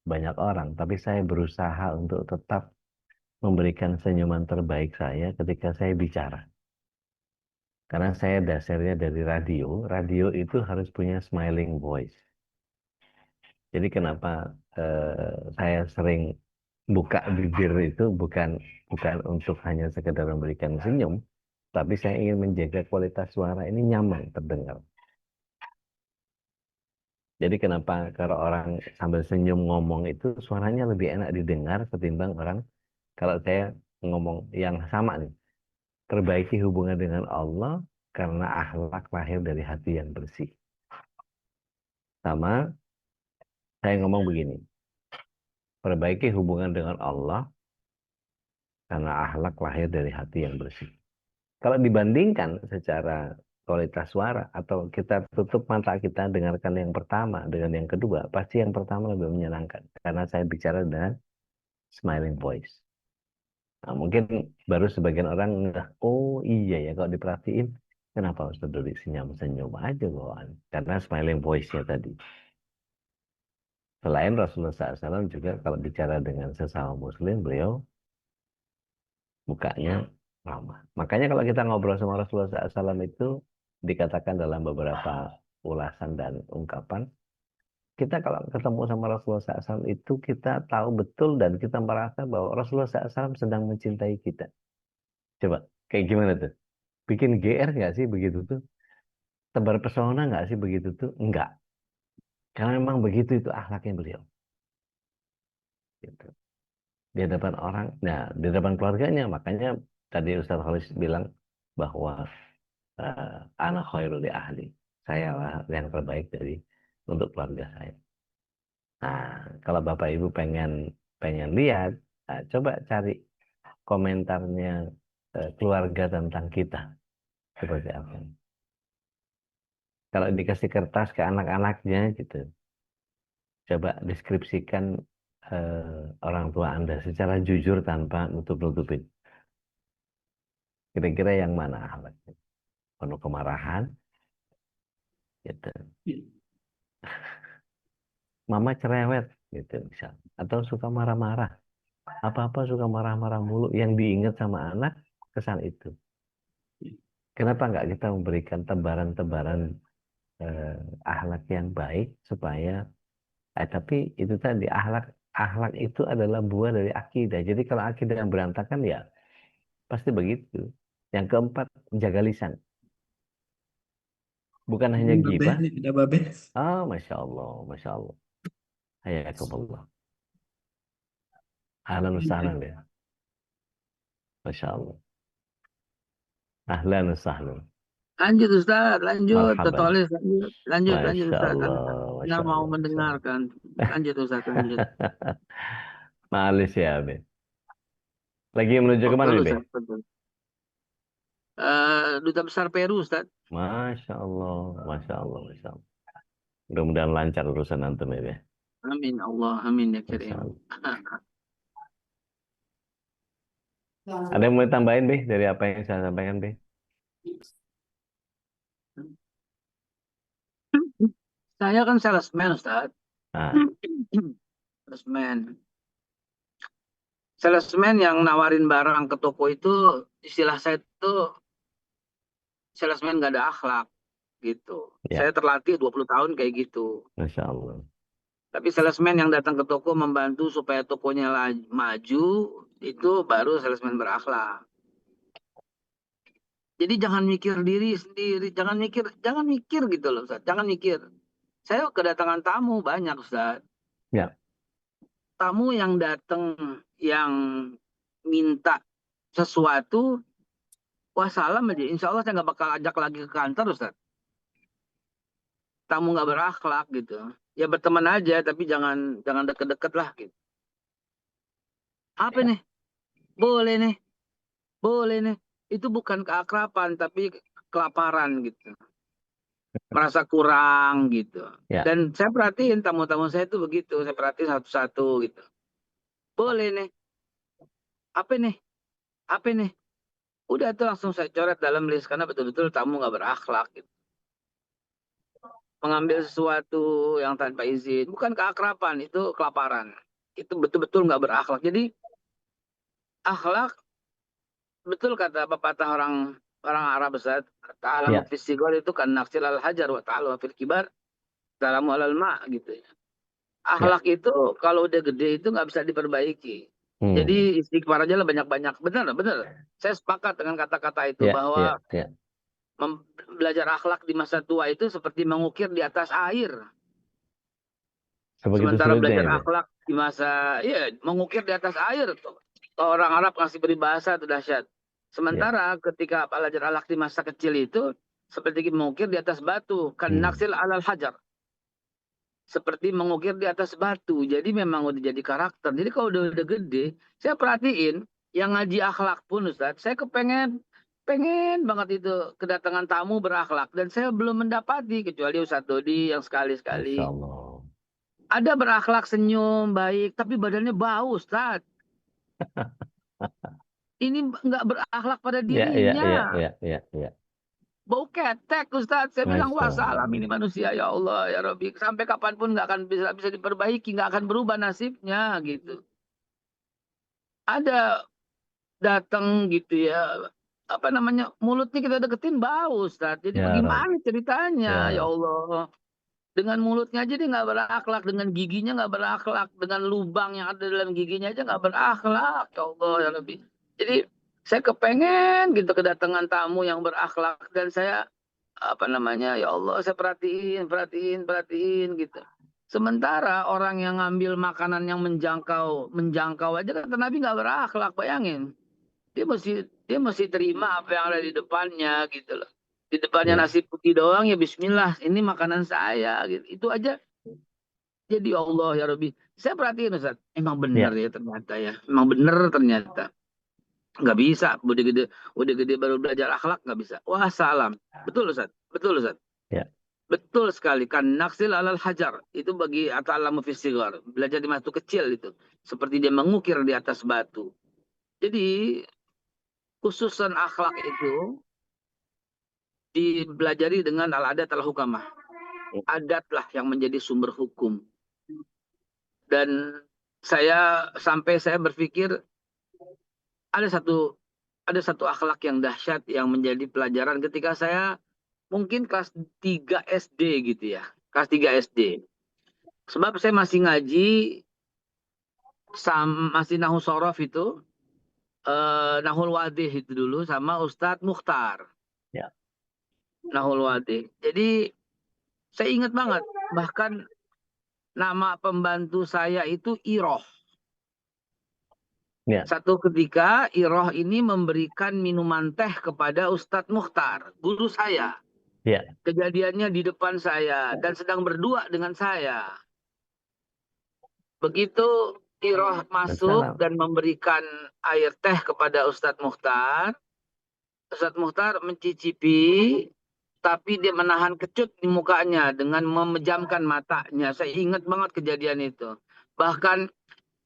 banyak orang, tapi saya berusaha untuk tetap memberikan senyuman terbaik saya ketika saya bicara. Karena saya dasarnya dari radio, radio itu harus punya smiling voice. Jadi kenapa saya sering buka bibir itu bukan untuk hanya sekedar memberikan senyum, tapi saya ingin menjaga kualitas suara ini nyaman terdengar. Jadi kenapa kalau orang sambil senyum ngomong itu suaranya lebih enak didengar ketimbang orang kalau saya ngomong yang sama nih. Perbaiki hubungan dengan Allah karena akhlak lahir dari hati yang bersih. Sama saya ngomong begini. Perbaiki hubungan dengan Allah karena akhlak lahir dari hati yang bersih. Kalau dibandingkan secara kualitas suara atau kita tutup mata kita dengarkan yang pertama dengan yang kedua, pasti yang pertama lebih menyenangkan karena saya bicara dengan smiling voice. Nah, mungkin baru sebagian orang nggak, oh iya ya kalau diperhatiin, kenapa Ustaz Dodi senyum-senyum aja bawaan? Karena smiling voice-nya tadi. Selain Rasulullah SAW juga kalau bicara dengan sesama muslim, beliau mukanya ramah. Makanya kalau kita ngobrol sama Rasulullah SAW itu dikatakan dalam beberapa ulasan dan ungkapan, kita kalau ketemu sama Rasulullah SAW itu kita tahu betul dan kita merasa bahwa Rasulullah SAW sedang mencintai kita. Coba, kayak gimana tuh? Bikin GR nggak sih begitu tuh? Tebar pesona nggak sih begitu tuh? Enggak. Karena memang begitu itu akhlaknya beliau. Gitu. Di hadapan orang, nah di hadapan keluarganya, makanya tadi Ustaz Khalis bilang bahwa anak khairul li ahli. Saya lah yang terbaik untuk keluarga saya. Nah, kalau Bapak Ibu pengen lihat, coba cari komentarnya keluarga tentang kita seperti apa. Kalau dikasih kertas ke anak-anaknya gitu, coba deskripsikan orang tua Anda secara jujur tanpa nutup-nutupin. Kira-kira yang mana akhlaknya? Penuh kemarahan, gitu. Mama cerewet, gitu misal. Atau suka marah-marah. Apa-apa suka marah-marah mulu. Yang diingat sama anak, kesan itu. Kenapa nggak kita memberikan tebaran-tebaran akhlak yang baik supaya tapi itu tadi akhlak itu adalah buah dari akidah. Jadi kalau akidah yang berantakan ya pasti begitu. Yang keempat, menjaga lisan. Bukan hanya Babeh gibah. nih, ada babeh. Ah, Masya Allah, Masya Allah. Hayakumullah. Ahlan wa sahlan ya. Masya Allah. Ahlan wa sahlan. Lanjut Ustaz, lanjut. Marhaban. Tulis, lanjut Masya Ustaz. Allah, Nggak Masya mau Allah, Masya Allah. mendengarkan. Lanjut Ustaz, lanjut. Malis ya, Be. Lagi menuju kemana Betul nih, Be? Ustaz, betul. Duta Besar Peru Ustaz. Masya Allah, Masya Allah, Masya Allah. Mudah-mudahan lancar urusan antum ya, Be. Amin Allah, amin ya Masya Karim. Allah. Ada yang mau tambahin, Be, dari apa yang saya sampaikan, Be? Saya kan salesman Ustaz. Ah, Salesman. Salesman yang nawarin barang ke toko itu, istilah saya itu salesman nggak ada akhlak gitu. ya, Saya terlatih 20 tahun kayak gitu. Masya Allah. Tapi salesman yang datang ke toko membantu supaya tokonya maju, itu baru salesman berakhlak. Jadi jangan mikir diri sendiri, jangan mikir gitu loh Ustaz, jangan mikir. Saya kedatangan tamu banyak Ustaz. Ya, Tamu yang datang yang minta sesuatu, wassalam aja. Insya Allah saya nggak bakal ajak lagi ke kantor Ustaz. Tamu nggak berakhlak gitu. Ya berteman aja, tapi jangan deket-deket lah gitu. Apa ya, nih? Boleh nih, boleh nih. Itu bukan keakraban, tapi kelaparan gitu. Merasa kurang gitu. ya. Dan saya perhatiin tamu-tamu saya itu begitu. Saya perhatiin satu-satu gitu. Boleh nih. Apa nih? Apa nih? Udah tuh langsung saya coret dalam list. Karena betul-betul tamu nggak berakhlak gitu. mengambil sesuatu yang tanpa izin, bukan keakraban, itu kelaparan. Itu betul-betul nggak berakhlak. Jadi akhlak, betul kata pepatah orang Arab, Ustaz. Ta'alamu Ya, fis sigar itu kan naksil al hajar wa ta'alamu fil kibar ta'alamu alal ma gitu ya. ya. Akhlak itu kalau udah gede itu nggak bisa diperbaiki. Hmm. Jadi istighfar aja lah banyak-banyak. Benar, benar. Saya sepakat dengan kata-kata itu Ya, ya, bahwa ya. belajar akhlak di masa tua itu seperti mengukir di atas air. Sebegitu Sementara sulitnya belajar itu. akhlak di masa, ya mengukir di atas air tuh. Orang Arab ngasih peribahasa itu dahsyat. Ya. Sementara ketika belajar akhlak di masa kecil itu seperti mengukir di atas batu, kan Hmm. naksil alal hajar. Seperti mengukir di atas batu. Jadi memang udah jadi karakter. Jadi kalau udah gede, saya perhatiin yang ngaji akhlak pun Ustaz, saya pengen banget itu kedatangan tamu berakhlak dan saya belum mendapati kecuali Ustaz Dodi yang Masya sekali-sekali. Allah. Ada berakhlak senyum baik tapi badannya bau Ustaz. Ini nggak berakhlak pada Ya, ya, ya, dirinya. ya, ya, ya. Bau ketek Ustaz. Saya bilang Masya wah Allah. salam ini manusia ya Allah ya Rabbi. Sampai kapanpun nggak akan bisa diperbaiki, nggak akan berubah nasibnya gitu. Ada datang gitu ya, apa namanya, mulutnya kita deketin bau Ustaz. Jadi Ya Rob, bagaimana ceritanya ya ya Rob. Allah. Dengan mulutnya aja dia nggak berakhlak, dengan giginya nggak berakhlak, dengan lubang yang ada dalam giginya aja nggak berakhlak ya Allah ya Rabbi. Jadi saya kepengen gitu kedatangan tamu yang berakhlak dan saya apa namanya ya Allah saya perhatiin gitu. Sementara orang yang ngambil makanan yang menjangkau aja kata Nabi nggak berakhlak, bayangin. Dia mesti terima apa yang ada di depannya gitu loh. Di depannya Ya, nasi putih doang ya Bismillah, ini makanan saya gitu. Itu aja jadi ya Allah ya Rabbi. Saya perhatiin Ustaz, emang bener ya, ya ternyata ya. Emang bener ternyata. Nggak bisa, udah gede baru belajar akhlak nggak bisa. Wah salam. Betul Ustaz, betul Ustaz. ya. Betul sekali. Kan naksil alal hajar. Itu bagi ata'alamu fis sigar. Belajar di waktu kecil itu. Seperti dia mengukir di atas batu. Jadi khususan akhlak itu dipelajari dengan al-adat al-hukamah. Adatlah yang menjadi sumber hukum. Dan saya berpikir ada satu akhlak yang dahsyat yang menjadi pelajaran ketika saya mungkin kelas 3 SD gitu ya. Kelas 3 SD. Sebab saya masih ngaji masih Nahu Sorof itu Nahul Wadih itu dulu sama Ustadz Mukhtar. Ya. Nahul Wadih. Jadi saya ingat banget bahkan nama pembantu saya itu Iroh. Ya. Satu ketika Iroh ini memberikan minuman teh kepada Ustadz Mukhtar, guru saya. Ya. Kejadiannya di depan saya dan sedang berdua dengan saya. Begitu Iroh masuk Assalam. dan memberikan air teh kepada Ustadz Mukhtar mencicipi, tapi dia menahan kecut di mukanya dengan memejamkan matanya. Saya ingat banget kejadian itu. Bahkan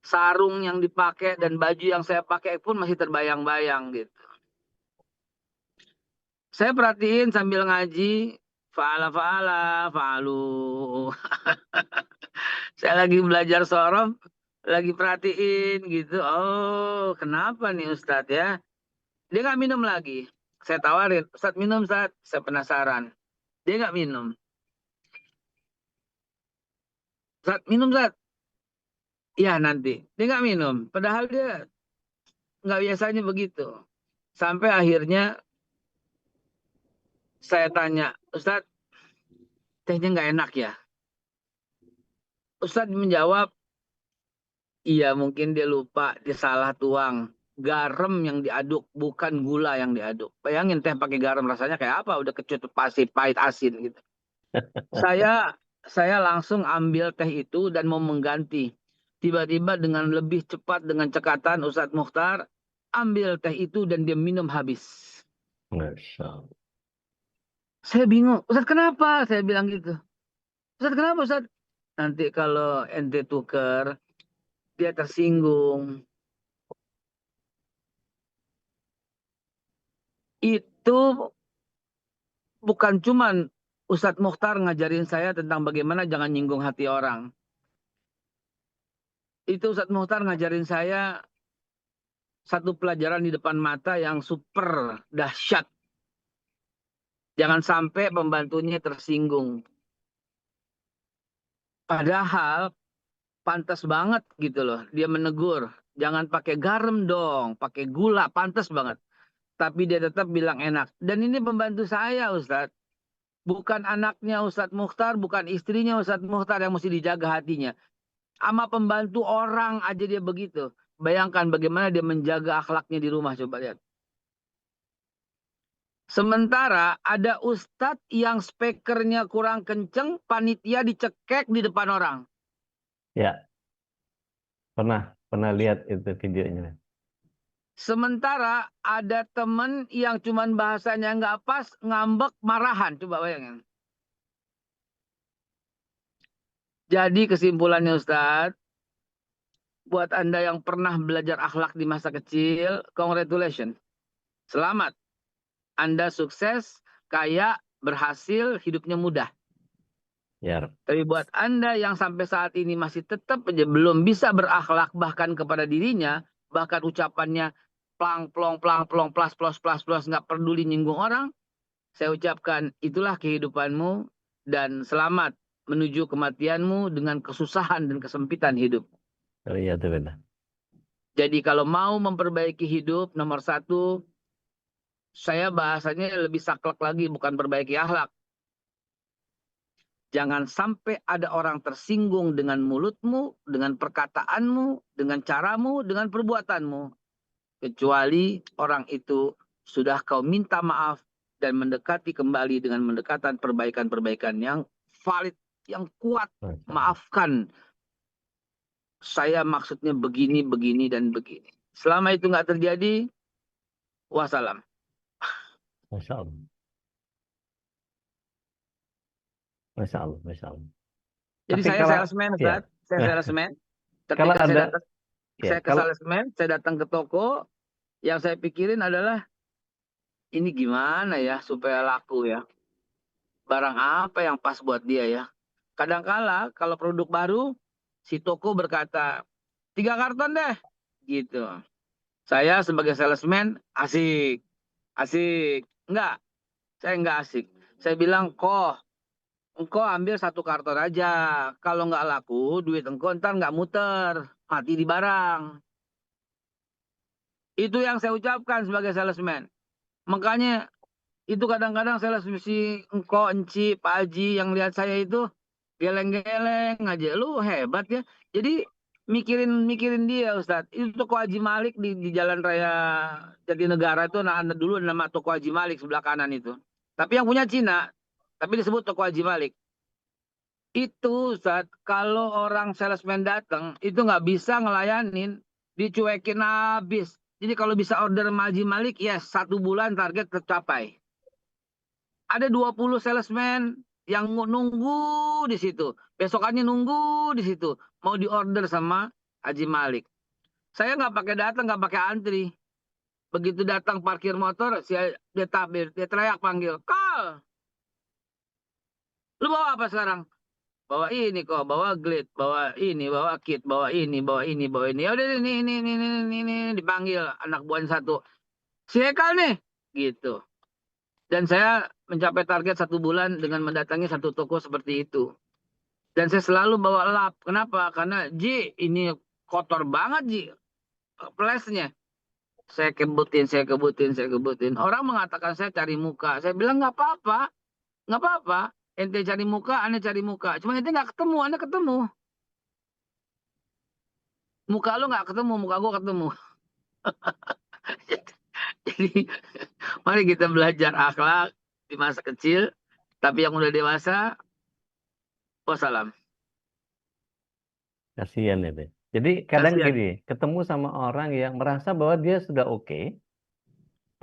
sarung yang dipakai dan baju yang saya pakai pun masih terbayang-bayang gitu. Saya perhatiin sambil ngaji, fa'alu. Saya lagi belajar sorof, lagi perhatiin gitu. Oh, kenapa nih Ustadz ya? Dia nggak minum lagi. Saya tawarin, Ustadz minum Ustadz. Saya penasaran. Dia nggak minum. Ustadz minum Ustadz. Iya nanti. Dia nggak minum. Padahal dia nggak biasanya begitu. Sampai akhirnya saya tanya, Ustadz, tehnya nggak enak ya? Ustadz menjawab, iya mungkin dia lupa, dia salah tuang. Garam yang diaduk, bukan gula yang diaduk. Bayangin teh pakai garam rasanya kayak apa? Udah kecut, pasti pahit, asin gitu. Saya langsung ambil teh itu dan mau mengganti. Tiba-tiba dengan lebih cepat, dengan cekatan Ustadz Mukhtar, ambil teh itu dan dia minum habis. Masya Allah. Saya bingung, Ustadz kenapa? Saya bilang gitu. Ustadz kenapa Ustadz? Nanti kalau ente tuker, dia tersinggung. Itu bukan cuman Ustadz Mukhtar ngajarin saya tentang bagaimana jangan nyinggung hati orang. Itu Ustadz Mukhtar ngajarin saya satu pelajaran di depan mata yang super dahsyat. Jangan sampai pembantunya tersinggung. Padahal pantas banget gitu loh. Dia menegur. Jangan pakai garam dong. Pakai gula. Pantas banget. Tapi dia tetap bilang enak. Dan ini pembantu saya Ustadz. Bukan anaknya Ustadz Mukhtar. Bukan istrinya Ustadz Mukhtar yang mesti dijaga hatinya. Sama pembantu orang aja dia begitu. Bayangkan bagaimana dia menjaga akhlaknya di rumah. Coba lihat. Sementara ada ustadz yang speakernya kurang kenceng, panitia dicekek di depan orang. Ya, pernah lihat itu videonya. Sementara ada temen yang cuman bahasanya nggak pas, ngambek, marahan. Coba bayangin. Jadi kesimpulannya Ustadz, buat Anda yang pernah belajar akhlak di masa kecil, congratulations. Selamat. Anda sukses, kaya, berhasil, hidupnya mudah. Ya, Tapi buat Anda yang sampai saat ini masih tetap aja belum bisa berakhlak bahkan kepada dirinya, bahkan ucapannya plang plong, plas plos, nggak peduli nyinggung orang, saya ucapkan itulah kehidupanmu dan selamat menuju kematianmu dengan kesusahan dan kesempitan hidup. iya itu benar. Jadi kalau mau memperbaiki hidup, nomor satu, saya bahasanya lebih saklek lagi, bukan perbaiki akhlak. Jangan sampai ada orang tersinggung dengan mulutmu, dengan perkataanmu, dengan caramu, dengan perbuatanmu. Kecuali orang itu sudah kau minta maaf dan mendekati kembali dengan mendekatan perbaikan-perbaikan yang valid, yang kuat. Maafkan, saya maksudnya begini, begini, dan begini. Selama itu nggak terjadi, wassalam. Masya Allah. Masya Allah, Masya Allah. Jadi Tapi saya kalau salesman, ya, Ustaz. Saya salesman. kalau Ketika ada saya ke kalau salesman, saya datang ke toko, yang saya pikirin adalah ini gimana ya supaya laku ya. Barang apa yang pas buat dia ya. Kadangkala kalau produk baru, si toko berkata, 3 karton deh. Gitu. Saya sebagai salesman, asik. Asik. Enggak, saya enggak asik. Saya bilang, engkau ambil 1 karton aja. Kalau nggak laku, duit engkau ntar nggak muter. Mati di barang. Itu yang saya ucapkan sebagai salesman. Makanya itu kadang-kadang sales si engkau, enci, Pak Haji yang lihat saya itu geleng-geleng aja. Lu hebat ya. Jadi mikirin dia Ustadz. Itu toko Haji Malik di Jalan Raya Jatinegara itu dulu nama toko Haji Malik sebelah kanan itu. Tapi yang punya Cina. Tapi disebut toko Haji Malik. Itu Ustadz, kalau orang salesman datang, itu nggak bisa ngelayanin, dicuekin habis. Jadi kalau bisa order sama Haji Malik, yes, 1 bulan target tercapai. Ada 20 salesman yang nunggu di situ. Besokannya nunggu di situ. Mau diorder sama Haji Malik. Saya nggak pakai datang, nggak pakai antri. Begitu datang parkir motor, dia tabir, dia teriak panggil, Kal, lu bawa apa sekarang? Bawa ini kok, bawa glade, bawa ini, bawa kit, bawa ini, bawa ini, bawa ini. Ya udah ini dipanggil anak buah 1. Si Hekal nih, gitu. Dan saya mencapai target 1 bulan dengan mendatangi 1 toko seperti itu. Dan saya selalu bawa lap. Kenapa? Karena Ji, ini kotor banget Ji, flashnya. Saya kebutin. Orang mengatakan saya cari muka. Saya bilang nggak apa-apa. Ente cari muka, ane cari muka. Cuma ente nggak ketemu, ane ketemu. Muka lu nggak ketemu, muka gua ketemu. Jadi mari kita belajar akhlak di masa kecil. Tapi yang udah dewasa, wassalam. kasihan itu. Jadi kadang Kasihan. gini, ketemu sama orang yang merasa bahwa dia sudah oke,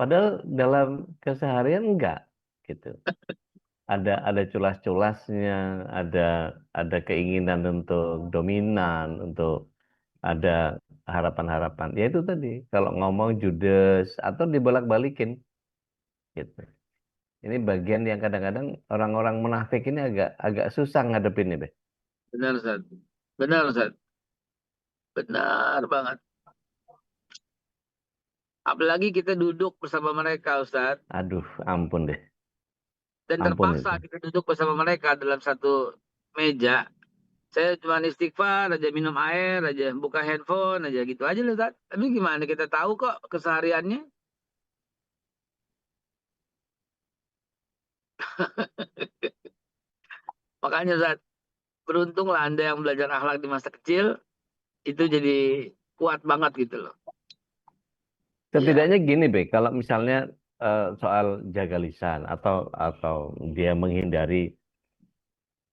padahal dalam keseharian enggak, gitu. Ada culas-culasnya, ada keinginan untuk dominan, untuk ada harapan-harapan. Ya itu tadi, kalau ngomong judes atau dibolak-balikin, gitu. Ini bagian yang kadang-kadang orang-orang munafik ini agak susah ngadepin nih, Be. Benar, Ustaz. Benar, Ustaz. Benar banget. Apalagi kita duduk bersama mereka, Ustaz. Aduh, ampun deh. Dan Ampun terpaksa itu. kita duduk bersama mereka dalam satu meja. Saya cuma istighfar aja, minum air aja, buka handphone aja gitu aja loh, Ustaz. Tapi gimana kita tahu kok kesehariannya? Makanya, Ustaz, beruntunglah Anda yang belajar akhlak di masa kecil, itu jadi kuat banget gitu loh. Iya. Setidaknya gini, Be, kalau misalnya soal jaga lisan atau dia menghindari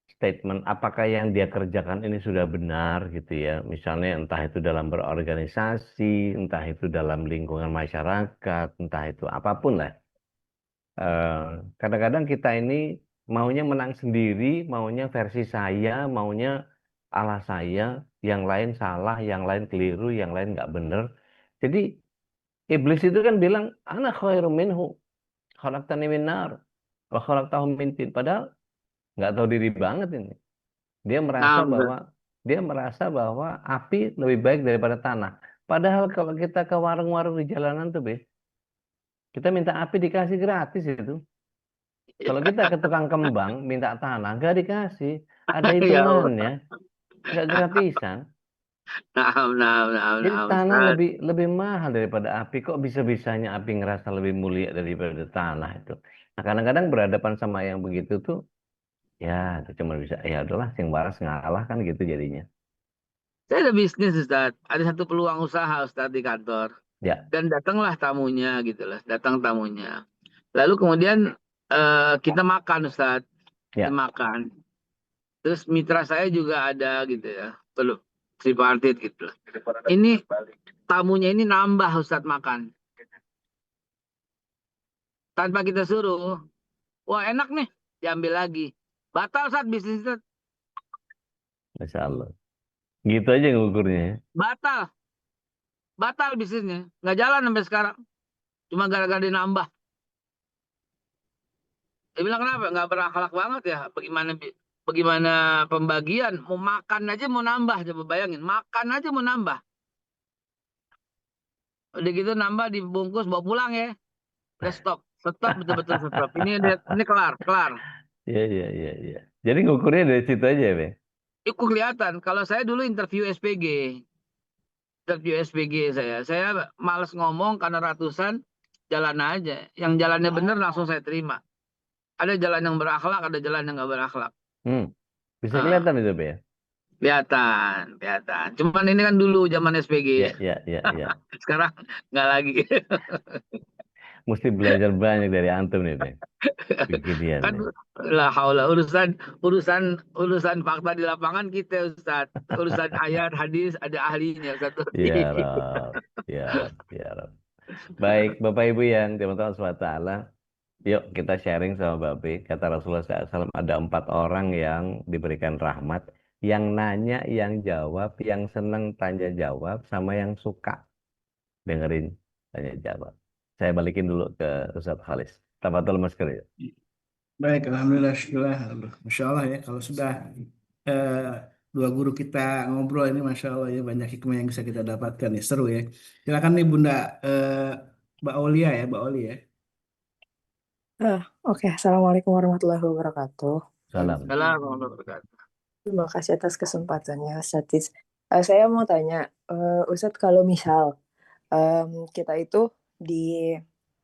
statement apakah yang dia kerjakan ini sudah benar gitu ya. Misalnya entah itu dalam berorganisasi, entah itu dalam lingkungan masyarakat, entah itu apapun lah. Kadang-kadang kita ini maunya menang sendiri, maunya versi saya, maunya ala saya, yang lain salah, yang lain keliru, yang lain nggak benar. Jadi iblis itu kan bilang, ana khairum minhu, khalaqtani min nar, wa khalaqtahu min tin. Padahal nggak tahu diri banget ini. Dia merasa Nah, bahwa api lebih baik daripada tanah. Padahal kalau kita ke warung-warung di jalanan tuh, Be, kita minta api dikasih gratis itu. Kalau kita ke tukang kembang minta tanah, nggak dikasih. Ada ya Allah. hitungannya, nggak gratisan. Nah, Jadi tanah Ustaz. lebih mahal daripada api. Kok bisa-bisanya api ngerasa lebih mulia daripada tanah itu? Nah, kadang-kadang berhadapan sama yang begitu tuh, ya itu cuma bisa, ya udahlah, yang waras ngalah kan gitu jadinya. Saya ada bisnis, Ustaz. Ada satu peluang usaha, Ustaz, di kantor. Ya, Dan datanglah tamunya gitu loh. Datang tamunya. Lalu kemudian kita makan, Ustaz. Kita ya. makan. Terus mitra saya juga ada gitu ya. Belum tripartit gitu loh. Ini tamunya ini nambah, Ustaz, makan. Tanpa kita suruh. Wah, enak nih. Diambil lagi. Batal, Ustaz, bisnis, Ustaz. Masya Allah. Gitu aja ngukurnya ya. Batal. Batal bisnisnya. Nggak jalan sampai sekarang. Cuma gara-gara dia nambah. Dia bilang kenapa? Nggak berakhlak banget ya. Bagaimana pembagian? Mau makan aja mau nambah. Coba bayangin. Makan aja mau nambah. Udah gitu nambah dibungkus bawa pulang ya. Udah stop. Stop betul-betul stop. Ini kelar. Iya, iya, iya, iya. Jadi ngukurnya dari situ aja ya, Bang? Itu kelihatan. Kalau saya dulu interview SPG. Saya males ngomong karena ratusan jalan aja. Yang jalannya bener langsung saya terima. Ada jalan yang berakhlak, ada jalan yang nggak berakhlak. Bisa Ah, kelihatan itu, Bang? kelihatan. Cuman ini kan dulu zaman SPG. Ya. Sekarang nggak lagi. Mesti belajar banyak dari antum nih, Bang. Beginian Kan nih. lah haula urusan fakta di lapangan kita, Ustaz. Urusan ayat hadis ada ahlinya, Ustaz. Ya Rab, ya Rab, ya Rab. Baik, Bapak Ibu yang teman-teman SWT, yuk kita sharing sama Bapak. Kata Rasulullah SAW, ada 4 orang yang diberikan rahmat, yang nanya, yang jawab, yang senang tanya jawab, sama yang suka dengerin tanya jawab. Saya balikin dulu ke Ustadz Khalis. Tafadhol Mas Kri. Baik, alhamdulillah, syukurlah. Masya Allah ya, kalau sudah dua guru kita ngobrol ini, Masya Allah ya, banyak hikmah yang bisa kita dapatkan ya, seru ya. Silakan nih Bunda Mbak Aulia ya, Mbak Oli ya. Oke, Assalamualaikum warahmatullahi wabarakatuh. Salam. Terima kasih atas kesempatannya, Ustadz. Saya mau tanya, Ustadz, kalau misal kita itu di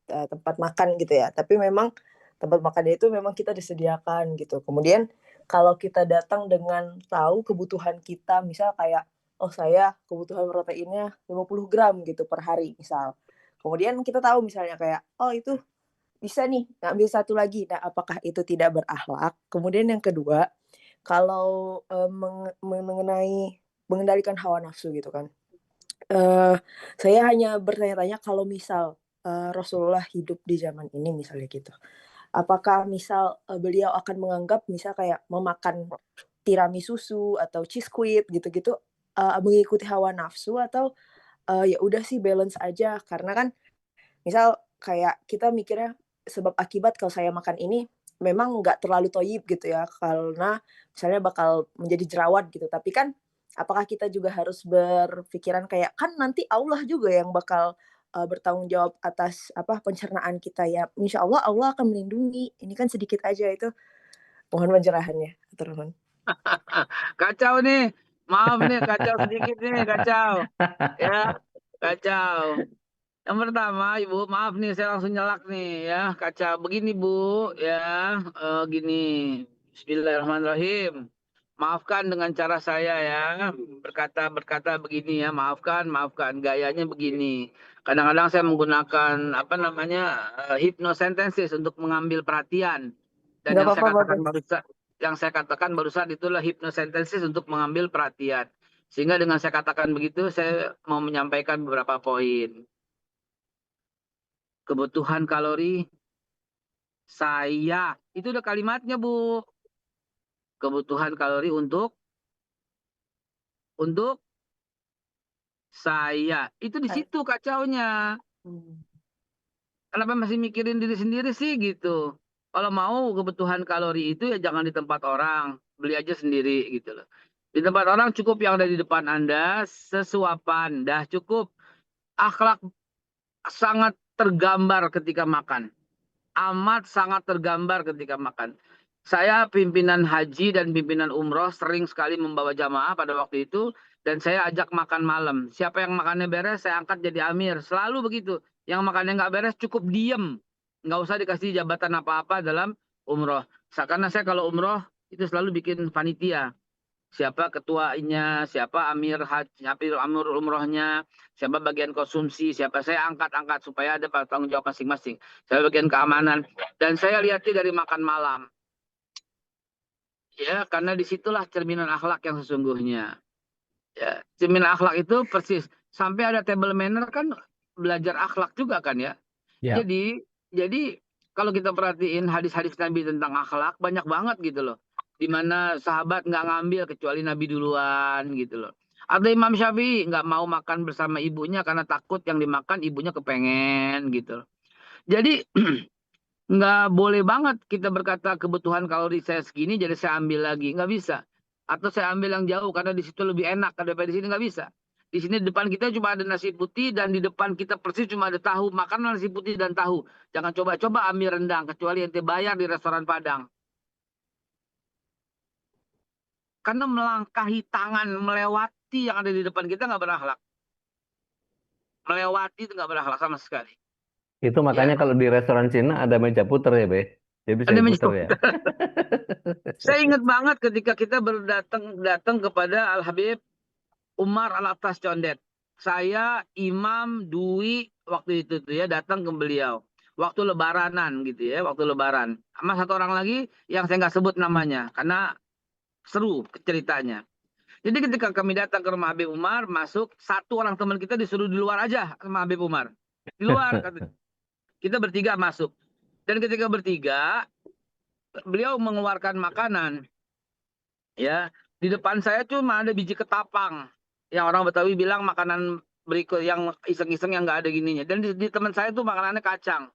tempat makan gitu ya, tapi memang tempat makannya itu memang kita disediakan gitu. Kemudian kalau kita datang dengan tahu kebutuhan kita, misal kayak, oh saya kebutuhan proteinnya 50 gram gitu per hari misal. Kemudian kita tahu misalnya kayak, oh itu bisa nih ngambil satu lagi. Nah, apakah itu tidak berakhlak? Kemudian yang kedua, kalau mengenai mengendalikan hawa nafsu gitu kan. Saya hanya bertanya-tanya kalau misal Rasulullah hidup di zaman ini misalnya gitu. Apakah misal beliau akan menganggap misal kayak memakan tiramisu atau cheese squid gitu-gitu mengikuti hawa nafsu atau ya udah sih balance aja, karena kan misal kayak kita mikirnya sebab akibat kalau saya makan ini memang nggak terlalu toyib gitu ya, karena misalnya bakal menjadi jerawat gitu. Tapi kan apakah kita juga harus berpikiran kayak, kan nanti Allah juga yang bakal, bertanggung jawab atas pencernaan kita ya. Insya Allah Allah akan melindungi. Ini kan sedikit aja itu. Mohon pencerahannya. Hatur nuhun. Kacau nih. Maaf nih, kacau sedikit nih, kacau. Ya, kacau. Yang pertama, Ibu, maaf nih, saya langsung nyelak nih ya, kacau. Begini, Bu, ya, gini. Bismillahirrahmanirrahim. Maafkan dengan cara saya ya, berkata begini ya, maafkan, gayanya begini. Kadang-kadang saya menggunakan hypnosentensis untuk mengambil perhatian. Dan Nggak apa-apa, yang saya katakan barusan itulah hypnosentensis untuk mengambil perhatian. Sehingga dengan saya katakan begitu, saya mau menyampaikan beberapa poin. Kebutuhan kalori saya, itu udah kalimatnya, Bu. Kebutuhan kalori untuk saya. Itu di situ kacaunya. Kenapa masih mikirin diri sendiri sih gitu? Kalau mau kebutuhan kalori itu ya jangan di tempat orang, beli aja sendiri gitu loh. Di tempat orang cukup yang ada di depan Anda, sesuapan, dah cukup. Akhlak sangat tergambar ketika makan. Amat sangat tergambar ketika makan. Saya pimpinan haji dan pimpinan umroh sering sekali membawa jamaah pada waktu itu. Dan saya ajak makan malam. Siapa yang makannya beres, saya angkat jadi amir. Selalu begitu. Yang makannya nggak beres, cukup diem. Nggak usah dikasih jabatan apa-apa dalam umroh. Karena saya kalau umroh, itu selalu bikin panitia. Siapa ketuanya, siapa amir haji, amir umrohnya, siapa bagian konsumsi, siapa saya angkat-angkat supaya ada tanggung jawab masing-masing. Saya bagian keamanan. Dan saya lihatnya dari makan malam. Ya, karena disitulah cerminan akhlak yang sesungguhnya. Ya, cerminan akhlak itu persis. Sampai ada table manner kan belajar akhlak juga kan ya. Ya. Jadi kalau kita perhatiin hadis-hadis Nabi tentang akhlak banyak banget gitu loh. Di mana sahabat nggak ngambil kecuali Nabi duluan gitu loh. Ada Imam Syafi'i nggak mau makan bersama ibunya karena takut yang dimakan ibunya kepengen gitu loh. Jadi nggak boleh banget kita berkata kebutuhan kalori saya segini jadi saya ambil lagi. Nggak bisa. Atau saya ambil yang jauh karena di situ lebih enak daripada di sini, nggak bisa. Di sini di depan kita cuma ada nasi putih dan di depan kita persis cuma ada tahu. Makan nasi putih dan tahu. Jangan coba-coba ambil rendang kecuali ente bayar di restoran Padang. Karena melangkahi tangan, melewati yang ada di depan kita nggak berakhlak. Melewati itu nggak berakhlak sama sekali. Itu makanya kalau di restoran Cina ada meja puter ya, Be? Dia bisa Ada meja diputer ya. Saya ingat banget ketika kita datang kepada Al-Habib Umar Al-Attas Condet. Saya, Imam, Dwi waktu itu tuh ya datang ke beliau. Waktu lebaranan gitu ya, waktu lebaran. Sama satu orang lagi yang saya nggak sebut namanya karena seru ceritanya. Jadi ketika kami datang ke rumah Habib Umar, masuk satu orang teman kita disuruh di luar aja sama Habib Umar. Di luar kita bertiga masuk. Dan ketika bertiga beliau mengeluarkan makanan. Ya, di depan saya cuma ada biji ketapang. Yang orang Betawi bilang makanan berikut yang iseng-iseng yang nggak ada gininya. Dan di teman saya tuh makanannya kacang.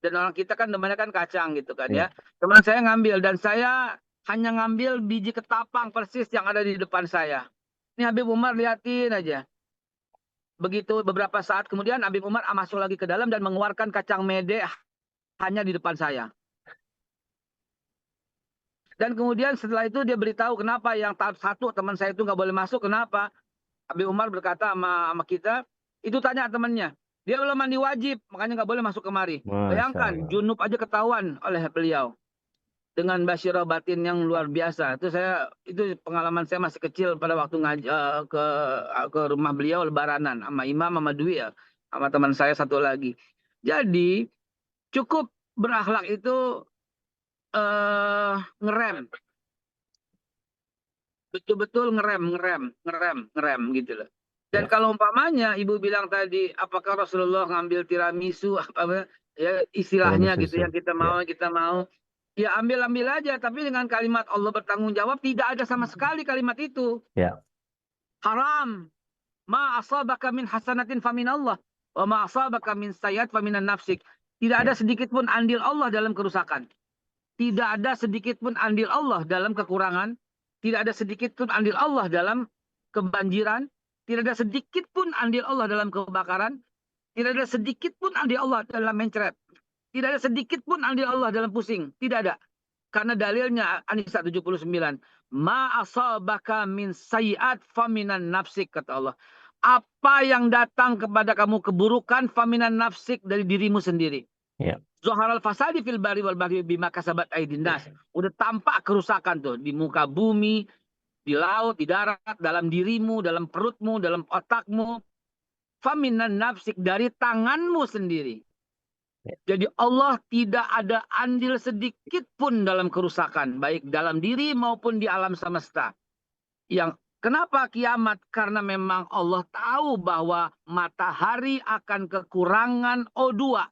Dan orang kita kan demennya kan kacang gitu kan ya. Teman saya ngambil dan saya hanya ngambil biji ketapang persis yang ada di depan saya. Ini Habib Umar liatin aja. Begitu beberapa saat kemudian Habib Umar masuk lagi ke dalam dan mengeluarkan kacang mede hanya di depan saya. Dan kemudian setelah itu dia beritahu kenapa yang tahap satu teman saya itu nggak boleh masuk. Kenapa? Habib Umar berkata sama kita, itu tanya temannya. Dia belum mandi wajib, makanya nggak boleh masuk kemari. Bayangkan, junub aja ketahuan oleh beliau. Dengan basyirah batin yang luar biasa. Itu pengalaman saya masih kecil pada waktu ke rumah beliau lebaranan. Sama Imam, sama Dwi ya. Sama teman saya satu lagi. Jadi, cukup berakhlak itu ngerem. Betul-betul ngerem gitu loh. Dan kalau umpamanya ibu bilang tadi, apakah Rasulullah ngambil tiramisu apa ya istilahnya gitu yang kita mau, ya ambil aja. Tapi dengan kalimat Allah bertanggung jawab tidak ada sama sekali kalimat itu. Ya. Haram. Ma asabaka min hasanatin famin Allah, wa ma asabaka min sayyi'at faminan nafsik. Tidak ada Ya. sedikit pun andil Allah dalam kerusakan. Tidak ada sedikit pun andil Allah dalam kekurangan. Tidak ada sedikit pun andil Allah dalam kebanjiran. Tidak ada sedikit pun andil Allah dalam kebakaran. Tidak ada sedikit pun andil Allah dalam mencret. Tidak ada sedikit pun andil Allah dalam pusing. Tidak ada. Karena dalilnya An-Nisa 79. Ma asabaka min sayiat faminan nafsik, kata Allah. Apa yang datang kepada kamu keburukan faminan nafsik, dari dirimu sendiri. Ya. Zoharal fasadi fil bari wal bahri bima kasabat aydin nas. Udah tampak kerusakan tuh di muka bumi, di laut, di darat, dalam dirimu, dalam perutmu, dalam otakmu. Faminan nafsik, dari tanganmu sendiri. Jadi Allah tidak ada andil sedikit pun dalam kerusakan, baik dalam diri maupun di alam semesta. Yang kenapa kiamat? Karena memang Allah tahu bahwa matahari akan kekurangan O2.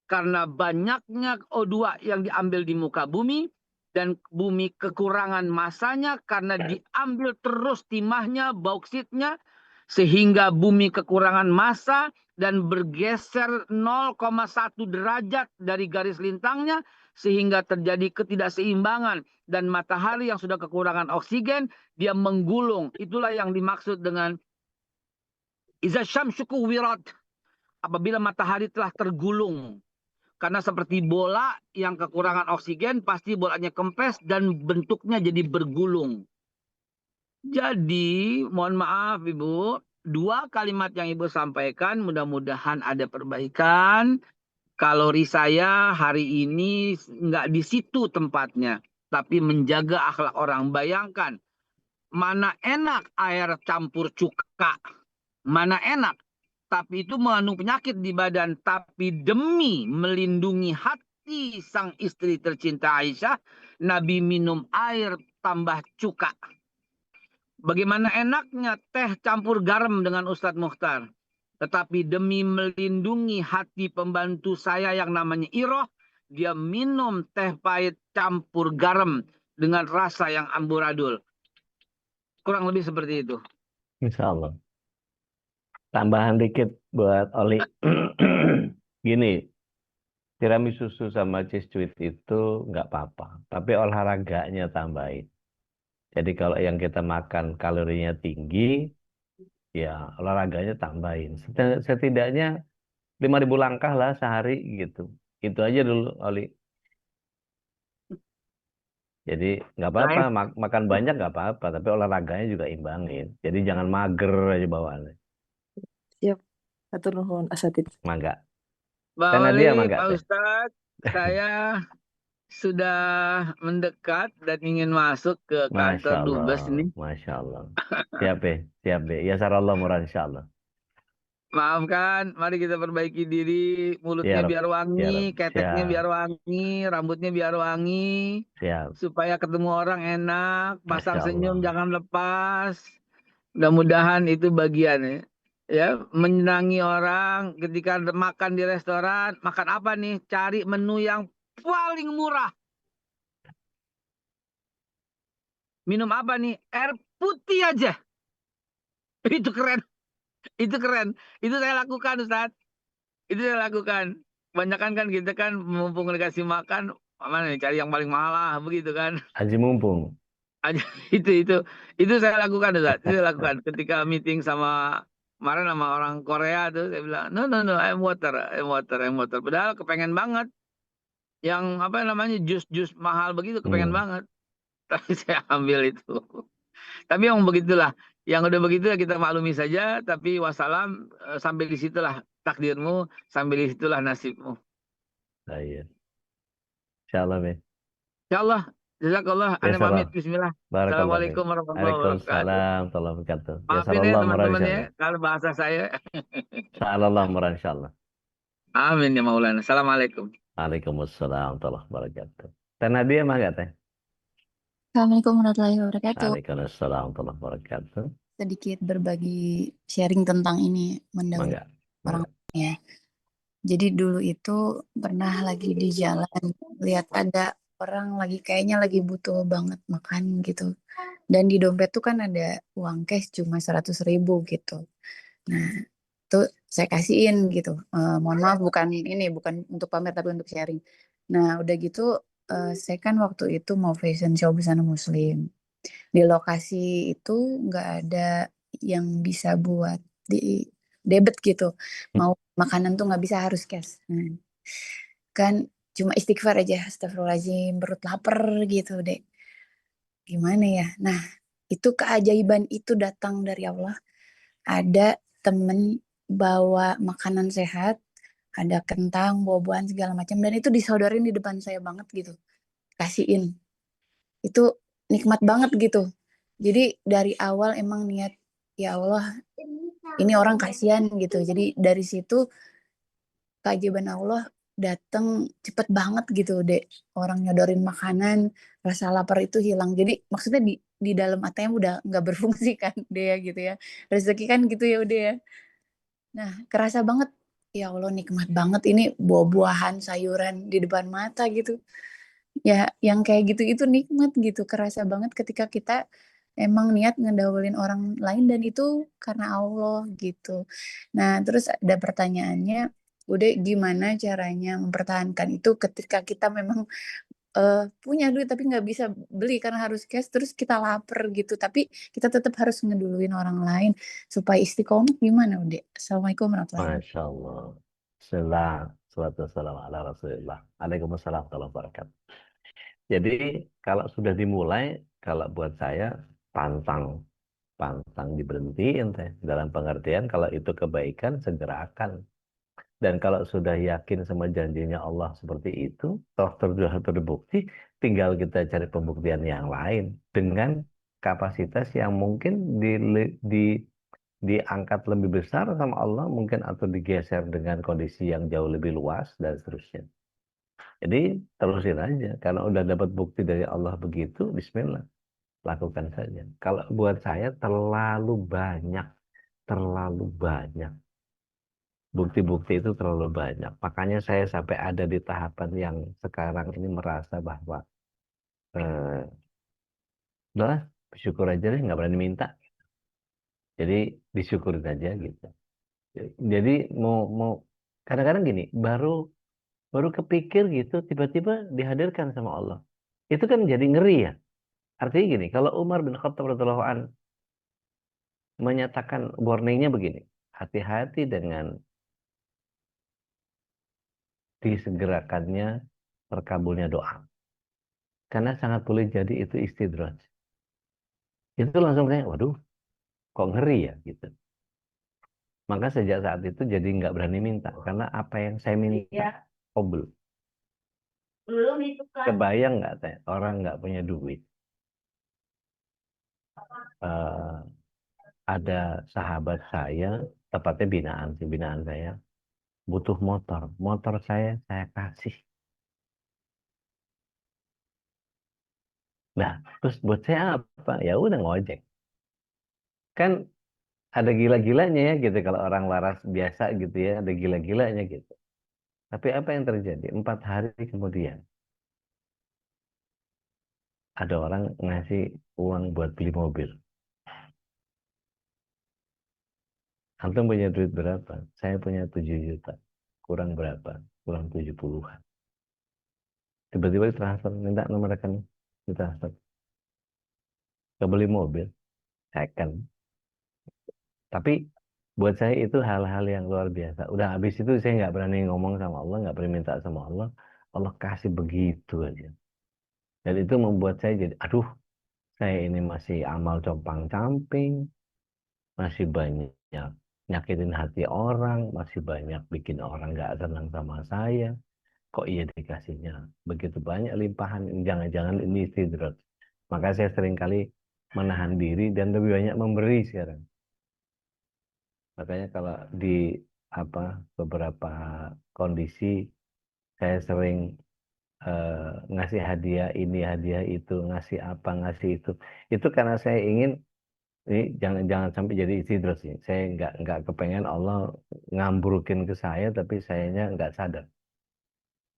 Karena banyaknya O2 yang diambil di muka bumi, dan bumi kekurangan masanya karena diambil terus timahnya, bauksit,nya, sehingga bumi kekurangan massa dan bergeser 0,1 derajat dari garis lintangnya, sehingga terjadi ketidakseimbangan, dan matahari yang sudah kekurangan oksigen, dia menggulung. Itulah yang dimaksud dengan iza syamsu kuwirat, apabila matahari telah tergulung. Karena seperti bola yang kekurangan oksigen, pasti bolanya kempes dan bentuknya jadi bergulung. Jadi, mohon maaf Ibu, 2 kalimat yang Ibu sampaikan mudah-mudahan ada perbaikan. Kalori saya hari ini nggak di situ tempatnya, tapi menjaga akhlak orang. Bayangkan, mana enak air campur cuka, mana enak. Tapi itu mengandung penyakit di badan. Tapi demi melindungi hati sang istri tercinta Aisyah, Nabi minum air tambah cuka. Bagaimana enaknya teh campur garam dengan Ustadz Mukhtar. Tetapi demi melindungi hati pembantu saya yang namanya Iroh, dia minum teh pahit campur garam dengan rasa yang amburadul. Kurang lebih seperti itu. Insya Allah. Tambahan dikit buat Oli. Gini, tiramisu sama cheese tweet itu nggak apa-apa. Tapi olahraganya tambahin. Jadi kalau yang kita makan kalorinya tinggi, ya olahraganya tambahin. Setidaknya 5.000 langkah lah sehari gitu. Itu aja dulu, Oli. Jadi nggak apa-apa, makan banyak nggak apa-apa. Tapi olahraganya juga imbangin. Jadi jangan mager aja bawaannya. Siap. Atur nuhun asatid. Mangga. Mbak Tengah Oli, dia mangga Pak teh. Ustadz, saya sudah mendekat dan ingin masuk ke Masya kantor Dubes Allah, ini. Masya Allah. Siap ya, siap ya. Ya sarallah murah insya Allah. Maafkan, mari kita perbaiki diri, mulutnya Ya Rob, biar ya wangi, Rob. keteknya Siap, biar wangi, rambutnya biar wangi, siap. supaya ketemu orang enak, pasang Masya senyum Allah. jangan lepas. Mudah-mudahan itu bagian ya. Ya, menyenangi orang ketika makan di restoran, makan apa nih? Cari menu yang paling murah. Minum apa nih? Air putih aja. Itu keren. Itu keren. Itu saya lakukan, Ustaz. Itu saya lakukan. Kebanyakan kan kita kan mumpung dikasih makan, mana nih cari yang paling mahal lah, begitu kan. Haji mumpung. Itu saya lakukan, Ustaz. Itu saya lakukan ketika meeting sama kemarin sama orang Korea tuh, saya bilang, no, I'm water. Padahal kepengen banget. Yang apa namanya jus mahal begitu kepengen banget. Tapi saya ambil itu. Tapi yang begitulah. Yang udah begitu ya kita maklumi saja. Tapi wassalam, sampai di situlah takdirmu, sampai di situlah nasibmu. Nah, iya. Insya Allah, ya. Insya Allah. Jazakallah. Ya Ane salam. pamit. Bismillah. Barakallah. Assalamualaikum warahmatullahi wabarakatuh. Waalaikumsalam warahmatullahi wabarakatuh. Ya Maafin ya sarallah murah teman-teman insya ya. Allah. Kalau bahasa saya. Sarallah murah insya Allah. Amin ya Maulana. Assalamualaikum. Waalaikumsalam warahmatullahi wabarakatuh. Teh Nadia mah nggak teh? Assalamualaikum warahmatullahi wabarakatuh. Waalaikumsalam warahmatullahi wabarakatuh. Sedikit berbagi sharing tentang ini, mendahului Mangga. orang ya. Jadi dulu itu pernah lagi di jalan, lihat ada orang lagi kayaknya lagi butuh banget makan gitu. Dan di dompet tuh kan ada uang cash cuma 100.000 gitu. Nah, tuh saya kasihin gitu. Mohon maaf bukan untuk pamer tapi untuk sharing. Nah udah gitu saya kan waktu itu mau fashion show busana muslim. Di lokasi itu nggak ada yang bisa buat di debit gitu. Mau makanan tuh nggak bisa, harus cash. Kan cuma istighfar aja, astagfirullahaladzim, perut lapar gitu deh. Gimana ya? Nah, itu keajaiban itu datang dari Allah. Ada temen bawa makanan sehat, ada kentang, buah-buahan segala macam, dan itu disodorin di depan saya banget gitu. Kasihin. Itu nikmat banget gitu. Jadi dari awal emang niat, ya Allah, ini orang kasihan gitu. Jadi dari situ keajaiban Allah datang cepet banget gitu deh. Orang nyodorin makanan, rasa lapar itu hilang. Jadi maksudnya di dalam ATM udah nggak berfungsi kan deh ya gitu ya. Rezeki kan gitu ya udah ya. Nah kerasa banget, ya Allah nikmat banget ini buah-buahan, sayuran di depan mata gitu. Ya yang kayak gitu itu nikmat gitu, kerasa banget ketika kita emang niat ngedahulin orang lain dan itu karena Allah gitu. Nah terus ada pertanyaannya, udah gimana caranya mempertahankan itu ketika kita memang punya duit tapi nggak bisa beli karena harus cash, terus kita lapar gitu tapi kita tetap harus ngeduluin orang lain supaya istiqomah, gimana udah? Assalamualaikum warahmatullahi wabarakatuh. Masya Allah. Bismillah. Salatu wassalamu ala Rasulillah. Waalaikumsalam warahmatullahi wabarakatuh. Jadi kalau sudah dimulai, kalau buat saya pantang, pantang diberhentiin teh. Dalam pengertian kalau itu kebaikan segerakan. Dan kalau sudah yakin sama janjinya Allah seperti itu, toh sudah terbukti, tinggal kita cari pembuktian yang lain dengan kapasitas yang mungkin di diangkat lebih besar sama Allah mungkin, atau digeser dengan kondisi yang jauh lebih luas dan seterusnya. Jadi terusin aja, karena udah dapat bukti dari Allah begitu, Bismillah, lakukan saja. Kalau buat saya terlalu banyak bukti-bukti itu terlalu banyak. Makanya saya sampai ada di tahapan yang sekarang ini merasa bahwa eh, udahlah, bersyukur aja deh, nggak berani minta. Jadi disyukurin aja gitu. Jadi mau mau kadang-kadang gini, baru baru kepikir gitu, tiba-tiba dihadirkan sama Allah. Itu kan jadi ngeri ya. Artinya gini, kalau Umar bin Khattab radhiyallahu an menyatakan warningnya begini, hati-hati dengan disegerakannya terkabulnya doa. Karena sangat boleh jadi itu istidraj. Itu langsung kayak, waduh, kok ngeri ya gitu. Maka sejak saat itu jadi nggak berani minta. Karena apa yang saya minta, kobul. Kebayang nggak teh, orang nggak punya duit. Eh, ada sahabat saya, tepatnya binaan saya, butuh motor. Motor saya kasih. Nah, terus buat saya apa? Ya udah ngojek. Kan ada gila-gilanya ya gitu, kalau orang waras biasa gitu ya, ada gila-gilanya gitu. Tapi apa yang terjadi? 4 hari kemudian ada orang ngasih uang buat beli mobil. Antum punya duit berapa? Saya punya 7 juta. Kurang berapa? Kurang 70-an. Tiba-tiba ditransfer, minta nomor rekening. Ditransfer. Kebeli mobil, second. Tapi buat saya itu hal-hal yang luar biasa. Udah habis itu saya nggak berani ngomong sama Allah, nggak berani minta sama Allah. Allah kasih begitu aja. Dan itu membuat saya jadi, aduh, saya ini masih amal compang-camping, masih banyak nyakitin hati orang, masih banyak bikin orang nggak senang sama saya. Kok iya dikasihnya begitu banyak limpahan, jangan-jangan ini istidrat. Maka saya seringkali menahan diri dan lebih banyak memberi sekarang. Makanya kalau di apa beberapa kondisi saya sering ngasih hadiah ini, hadiah itu, ngasih apa, ngasih itu. Itu karena saya ingin ini jangan sampai jadi istidrat sih. Saya nggak kepengen Allah ngambrukin ke saya, tapi sayanya nggak sadar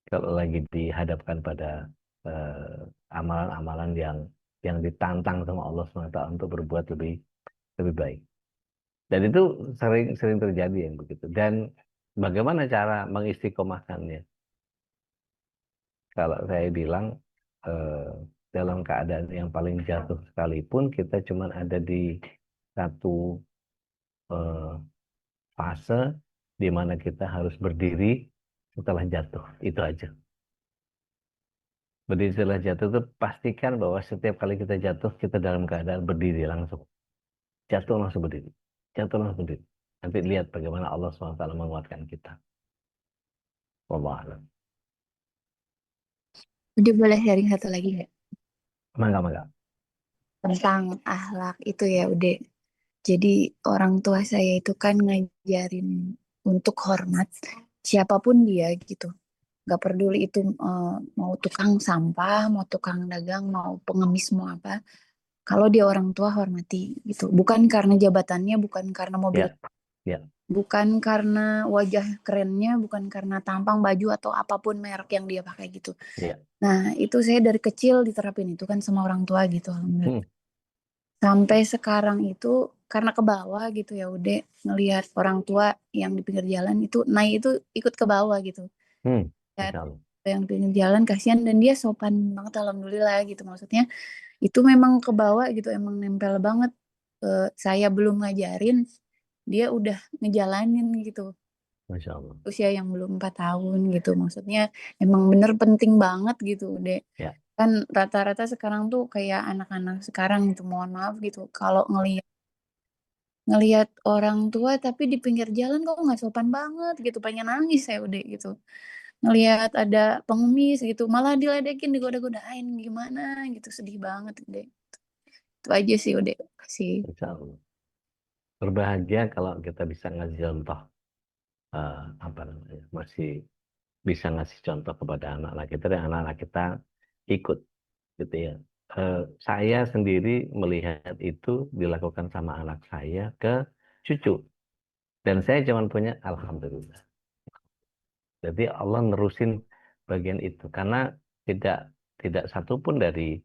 kalau lagi dihadapkan pada amalan-amalan yang ditantang sama Allah SWT untuk berbuat lebih lebih baik. Dan itu sering terjadi yang begitu. Dan bagaimana cara mengistiqomahkannya? Kalau saya bilang eh, dalam keadaan yang paling jatuh sekalipun kita cuma ada di satu eh, fase di mana kita harus berdiri setelah jatuh. Itu aja. Berdiri setelah jatuh itu pastikan bahwa setiap kali kita jatuh kita dalam keadaan berdiri langsung. Jatuh langsung berdiri. Jatuh langsung berdiri. Nanti lihat bagaimana Allah SWT menguatkan kita. Wallahu a'lam. Udah boleh sharing satu lagi nggak? Mangga, mangga. Tentang akhlak itu ya udah. Jadi orang tua saya itu kan ngajarin untuk hormat siapapun dia gitu. Gak peduli itu mau tukang sampah, mau tukang dagang, mau pengemis, mau apa. Kalau dia orang tua hormati gitu. Bukan karena jabatannya, bukan karena mobil, Ya, ya, bukan karena wajah kerennya, bukan karena tampang baju atau apapun merek yang dia pakai gitu. ya. Nah, itu saya dari kecil diterapin itu kan sama orang tua gitu, alhamdulillah. Hmm, Sampai sekarang itu karena ke bawah gitu ya udah ngelihat orang tua yang di pinggir jalan itu naik itu ikut ke bawah gitu. hmm. Lihat Masya Allah. yang di pinggir jalan kasihan dan dia sopan banget alhamdulillah gitu. Maksudnya itu memang ke bawah gitu, emang nempel banget. Saya belum ngajarin, dia udah ngejalanin gitu. Masya Allah. Usia yang belum 4 tahun gitu. Maksudnya emang bener penting banget gitu deh. Ya, Kan rata-rata sekarang tuh kayak anak-anak sekarang gitu, mohon maaf gitu. Kalau ngelihat ngelihat orang tua tapi di pinggir jalan kok nggak sopan banget gitu, pengen nangis saya udah gitu. Ngelihat ada pengemis gitu malah diledekin, digoda-godain, gimana gitu, sedih banget deh. Itu aja sih udah kasih. Masya Allah. Berbahagia kalau kita bisa ngasih contoh, apa namanya, masih bisa ngasih contoh kepada anak-anak kita dan anak-anak kita ikut, gitu ya. Saya sendiri melihat itu dilakukan sama anak saya ke cucu, dan saya cuma punya alhamdulillah. Jadi Allah nerusin bagian itu karena tidak tidak satupun dari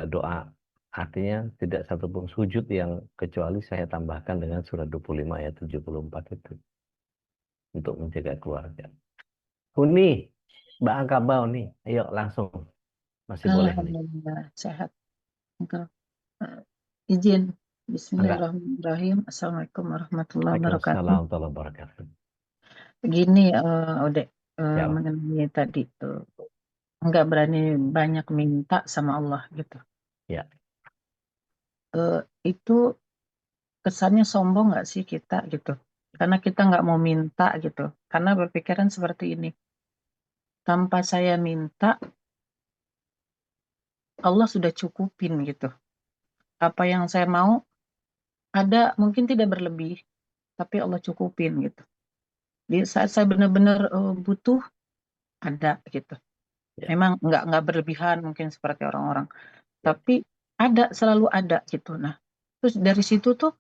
doa, artinya tidak satupun sujud yang kecuali saya tambahkan dengan surat 25 ayat 74 itu untuk menjaga keluarga. Uni, Mbak Angkabau nih, ayo langsung, masih boleh nih. Alhamdulillah sehat. Engkau izin. Enggak. Bismillahirrahmanirrahim. Assalamualaikum warahmatullahi wabarakatuh. Waalaikumsalam warahmatullahi wabarakatuh. Begini, Ode, Ya, Pak. mengenai tadi tuh nggak berani banyak minta sama Allah gitu. Ya, Eh, itu kesannya sombong nggak sih kita gitu? Karena kita nggak mau minta gitu. Karena berpikiran seperti ini. Tanpa saya minta, Allah sudah cukupin gitu. Apa yang saya mau ada mungkin tidak berlebih, tapi Allah cukupin gitu. Di saat saya benar-benar butuh ada gitu. ya, Memang nggak berlebihan mungkin seperti orang-orang, ya, tapi ada selalu ada gitu. Nah, terus dari situ tuh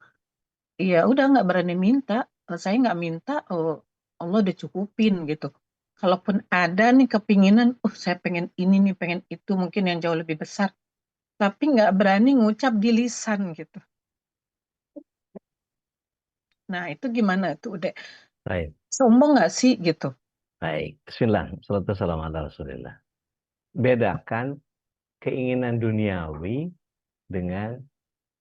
ya udah nggak berani minta. Saya nggak minta, Allah udah cukupin gitu. Kalaupun ada nih kepinginan, saya pengen ini nih, pengen itu mungkin yang jauh lebih besar, tapi nggak berani ngucap di lisan gitu. Nah, itu gimana tuh? Udah baik, sombong nggak sih gitu? baik. Bismillah, salatu wassalamu ala Rasulillah. Bedakan keinginan duniawi dengan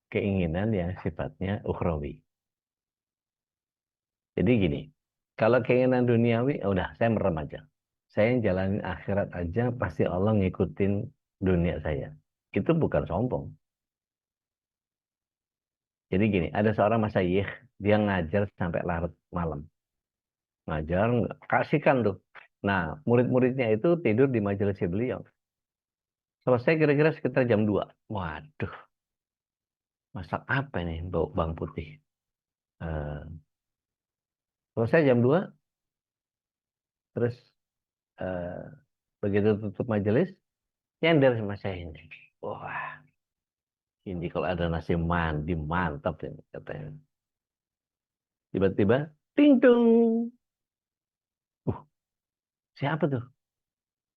keinginan yang sifatnya ukhrawi. Jadi gini, kalau keinginan duniawi, udah saya merem aja. Saya yang jalanin akhirat aja, pasti Allah ngikutin dunia saya. Itu bukan sombong. Jadi gini, ada seorang masyayikh, dia ngajar sampai larut malam. Ngajar, kasihkan tuh. Nah, murid-muridnya itu tidur di majelis beliau. Selesai kira-kira sekitar jam 2. Waduh, masak apa nih bau bang putih? Eh, selesai jam 2, terus eh, begitu tutup majelis, nyender sama saya ini. Wah, ini kalau ada nasi mandi mantap ini katanya. Tiba-tiba, ting tung. Uh, siapa tuh?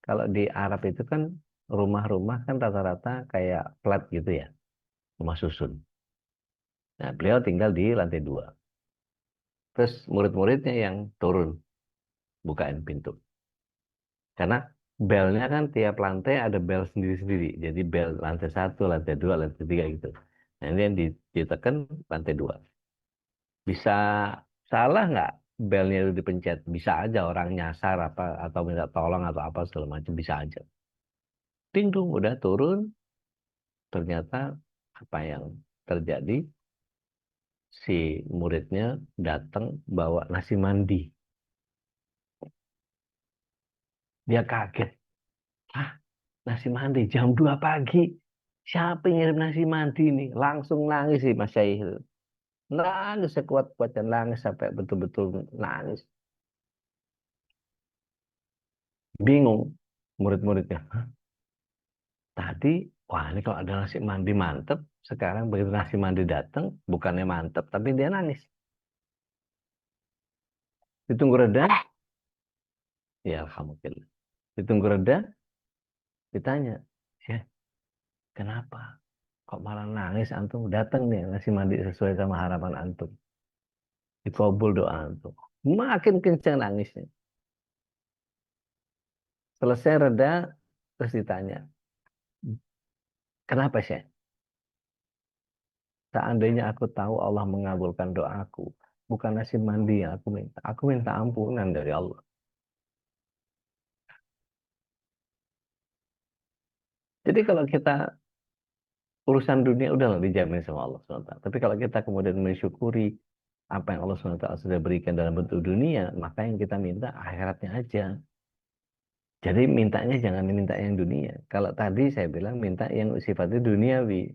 Kalau di Arab itu kan rumah-rumah kan rata-rata kayak flat gitu ya, rumah susun. Nah, beliau tinggal di lantai 2. Terus murid-muridnya yang turun, bukain pintu. Karena belnya kan tiap lantai ada bel sendiri-sendiri. Jadi bel lantai 1, lantai 2, lantai 3 gitu. Nah, ini yang ditekan lantai 2. Bisa salah nggak belnya itu dipencet? Bisa aja orang nyasar apa atau minta tolong atau apa segala macam, bisa aja. Ting dung, udah turun. Ternyata apa yang terjadi? Si muridnya datang bawa nasi mandi. Dia kaget. Ah, nasi mandi jam 2 pagi. Siapa yang ngirim nasi mandi ini? Langsung nangis sih Mas Syahir. Nangis sekuat-kuatnya, nangis sampai betul-betul nangis. Bingung murid-muridnya. "Hah? Tadi, wah ini kalau ada nasi mandi mantep. Sekarang begitu nasi mandi datang, bukannya mantep, tapi dia nangis. Ditunggu reda, ya alhamdulillah. Ditunggu reda, ditanya, ya kenapa? Kok malah nangis antum? Datang nih nasi mandi sesuai sama harapan antum. Dikabul doa antum. Makin kencang nangisnya. Selesai reda, terus ditanya, kenapa sih? Seandainya aku tahu Allah mengabulkan doaku, bukan nasi mandi yang aku minta ampunan dari Allah. Jadi kalau kita urusan dunia udah dijamin sama Allah SWT. Tapi kalau kita kemudian mensyukuri apa yang Allah SWT sudah berikan dalam bentuk dunia, maka yang kita minta akhiratnya aja. Jadi mintanya jangan minta yang dunia. Kalau tadi saya bilang minta yang sifatnya duniawi.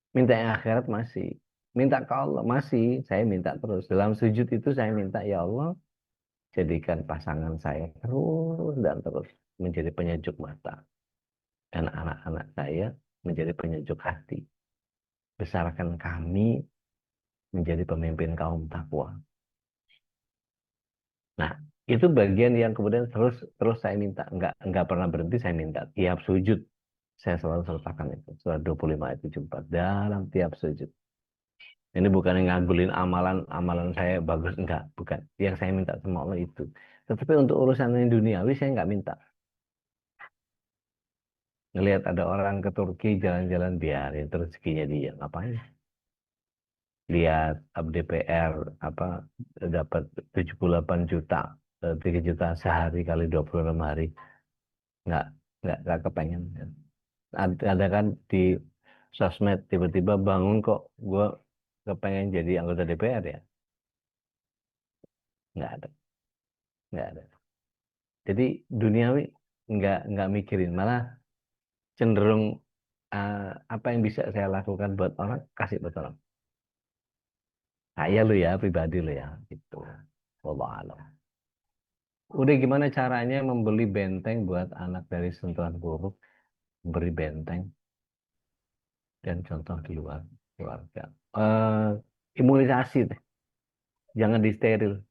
Minta yang akhirat masih. Minta ke Allah masih. Saya minta terus. Dalam sujud itu saya minta, ya Allah, jadikan pasangan saya terus dan terus menjadi penyejuk mata. Dan anak-anak saya menjadi penyejuk hati. Besarkan kami menjadi pemimpin kaum takwa. Nah, itu bagian yang kemudian terus saya minta, enggak pernah berhenti saya minta. Tiap sujud saya selalu sertakan itu. Surah 25 ayat 74 dalam tiap sujud. Ini bukan yang ngabulin amalan saya bagus, enggak, bukan. Yang saya minta sama Allah itu. Tetapi untuk urusan yang duniawi saya enggak minta. Ngelihat ada orang ke Turki jalan-jalan, biarin terus rezekinya dia, ngapain? Lihat DPR apa dapat 78 juta, 3 juta sehari kali 26 hari, nggak nggak kepengen. Ada kan di sosmed tiba-tiba bangun kok gue kepengen jadi anggota DPR ya, nggak ada, nggak ada. Jadi duniawi nggak mikirin, malah cenderung apa yang bisa saya lakukan buat orang, kasih buat orang. Saya lu ya, pribadi lu ya, gitu. Wallahu a'lam. Udah gimana caranya membeli benteng buat anak dari sentuhan buruk, beri benteng dan contoh di luar keluarga. Imunisasi deh, jangan disteril.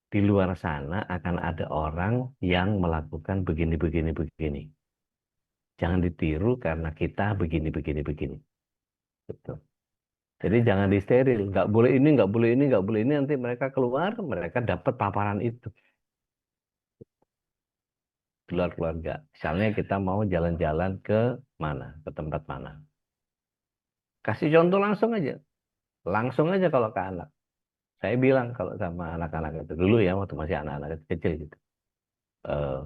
Di luar sana akan ada orang yang melakukan begini, begini, begini. Jangan ditiru karena kita begini, begini, begini. Betul. Jadi jangan disteril, nggak boleh ini, nggak boleh ini, nggak boleh ini. Nanti mereka keluar, mereka dapat paparan itu di luar keluarga. Misalnya kita mau jalan-jalan ke mana, ke tempat mana. Kasih contoh langsung aja kalau ke anak. Saya bilang kalau sama anak-anak itu dulu ya, waktu masih anak-anak kecil gitu. Eh,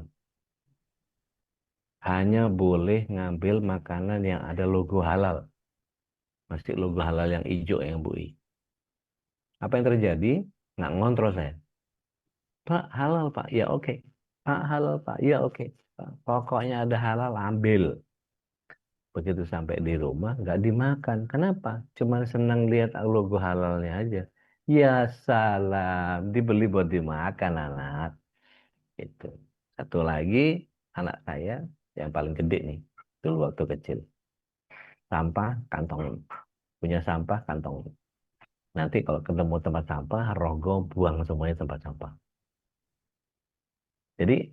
hanya boleh ngambil makanan yang ada logo halal. Masih logo halal yang hijau yang bui. Apa yang terjadi? Nggak ngontrol saya. Pak, halal Pak. Ya oke. Pak, halal Pak. Ya oke. Pak, pokoknya ada halal, ambil. Begitu sampai di rumah, nggak dimakan. Kenapa? Cuma senang lihat logo halalnya aja. Ya salam, dibeli buat dimakan anak. Itu. Satu lagi, anak saya yang paling gede nih. Dulu waktu kecil. Sampah, kantong. Punya sampah, kantong. Nanti kalau ketemu tempat sampah, rogo buang semuanya tempat sampah. Jadi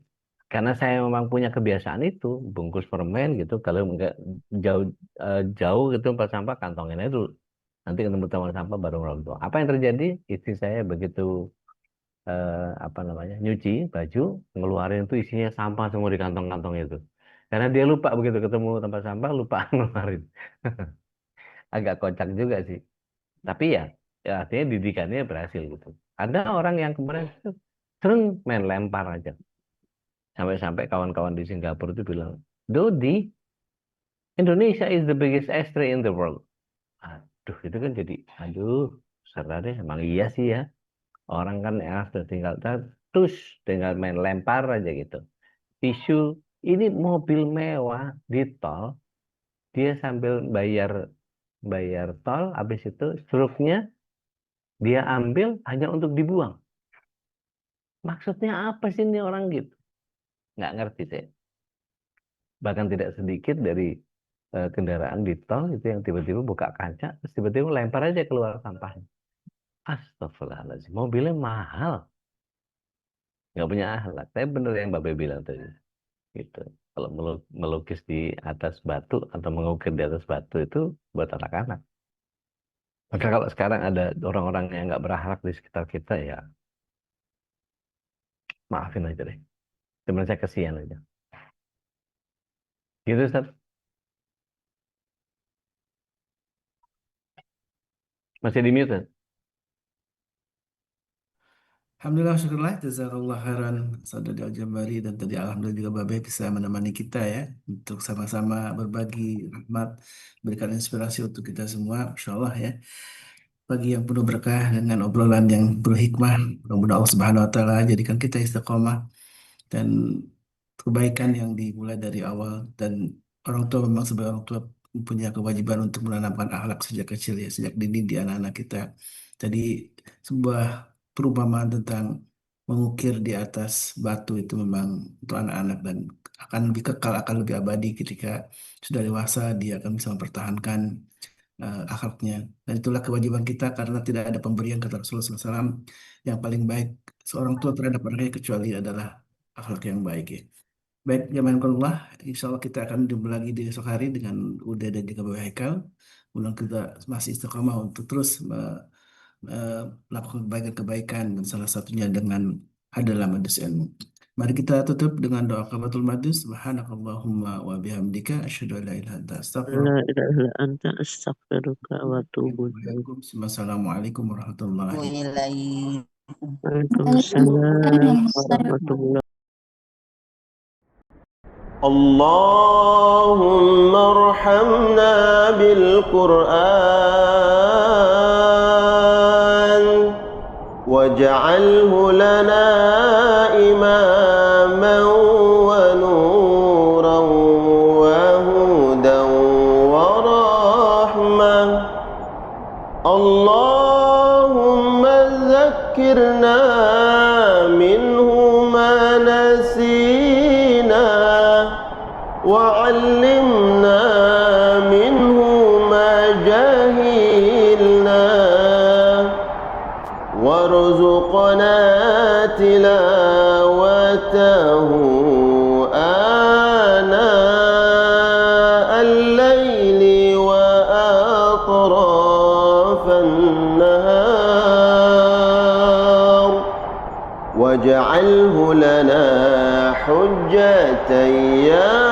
karena saya memang punya kebiasaan itu, bungkus permen gitu, kalau nggak jauh jauh gitu tempat sampah, kantongin itu Nanti ketemu tong sampah baru orang tua. Apa yang terjadi? Istri saya begitu nyuci baju, ngeluarin itu isinya sampah semua di kantong-kantong itu. Karena dia lupa begitu ketemu tempat sampah, lupa ngeluarin. Agak kocak juga sih. Tapi ya artinya didikannya berhasil gitu. Ada orang yang kemarin sering main lempar aja. Sampai-sampai kawan-kawan di Singapura itu bilang, Dodi, Indonesia is the biggest ashtray in the world. Aduh, itu kan jadi, serah deh, emang iya sih ya. Orang kan ya sudah tinggal tinggal main lempar aja gitu. Tisu, ini mobil mewah di tol, dia sambil bayar tol, habis itu struknya dia ambil hanya untuk dibuang. Maksudnya apa sih ini orang gitu? Nggak ngerti saya. Bahkan tidak sedikit dari kendaraan di tol itu yang tiba-tiba buka kaca, terus tiba-tiba lempar aja keluar sampahnya. Astagfirullahaladzim, mobilnya mahal. Nggak punya akhlak. Tapi bener yang Mbak Be bilang tadi. Gitu. Kalau melukis di atas batu atau mengukir di atas batu itu buat anak-anak. Maka kalau sekarang ada orang-orang yang nggak berakhlak di sekitar kita, ya maafin aja deh. Cuman saya kesian aja. Gitu, Ustaz. Masih di mute, Ustaz? Alhamdulillah, syukurlah, jazakallah khairan Saudara Al-Jabari, dan tadi alhamdulillah juga Babe bisa menemani kita ya untuk sama-sama berbagi rahmat, berikan inspirasi untuk kita semua, Insya Allah ya. Pagi yang penuh berkah dengan obrolan yang penuh hikmah, mudah-mudahan Allah Subhanahu Wa Taala jadikan kita istiqomah dan kebaikan yang dimulai dari awal, dan orang tua memang sebagai orang tua punya kewajiban untuk menanamkan akhlak sejak kecil ya, sejak dini di anak-anak kita. Jadi sebuah perumpamaan tentang mengukir di atas batu itu memang untuk anak-anak, dan akan lebih kekal, akan lebih abadi ketika sudah dewasa, dia akan bisa mempertahankan akhlaknya. Dan itulah kewajiban kita, karena tidak ada pemberian, kata Rasulullah SAW, yang paling baik seorang tua terhadap anaknya kecuali adalah akhlak yang baik ya. Baik, jazakallah. Insya Allah kita akan jumpa lagi di esok hari dengan Uda dan juga Bapak Haikal. Mudah kita masih istiqomah untuk terus melakukan kebaikan-kebaikan, dan salah satunya dengan adalah majlis ilmu. Mari kita tutup dengan doa kafaratul majlis. Subhanakallahumma wa bihamdika asyhadu an la ilaha illa anta astaghfiruka La ilaha illa anta astaghfiruka wa atubu wa ilaik. atubu ilaik. Wassalamualaikum warahmatullahi wabarakatuh. Waalaikumsalam warahmatullahi. اللهم ارحمنا بالقرآن واجعله لنا إماما ونورا وهدى ورحمة. اللهم ذكرنا منه ما نسينا وعلمنا منه ما جهلنا وارزقنا تلاوته آناء الليل وأطراف النهار واجعله لنا حجة يا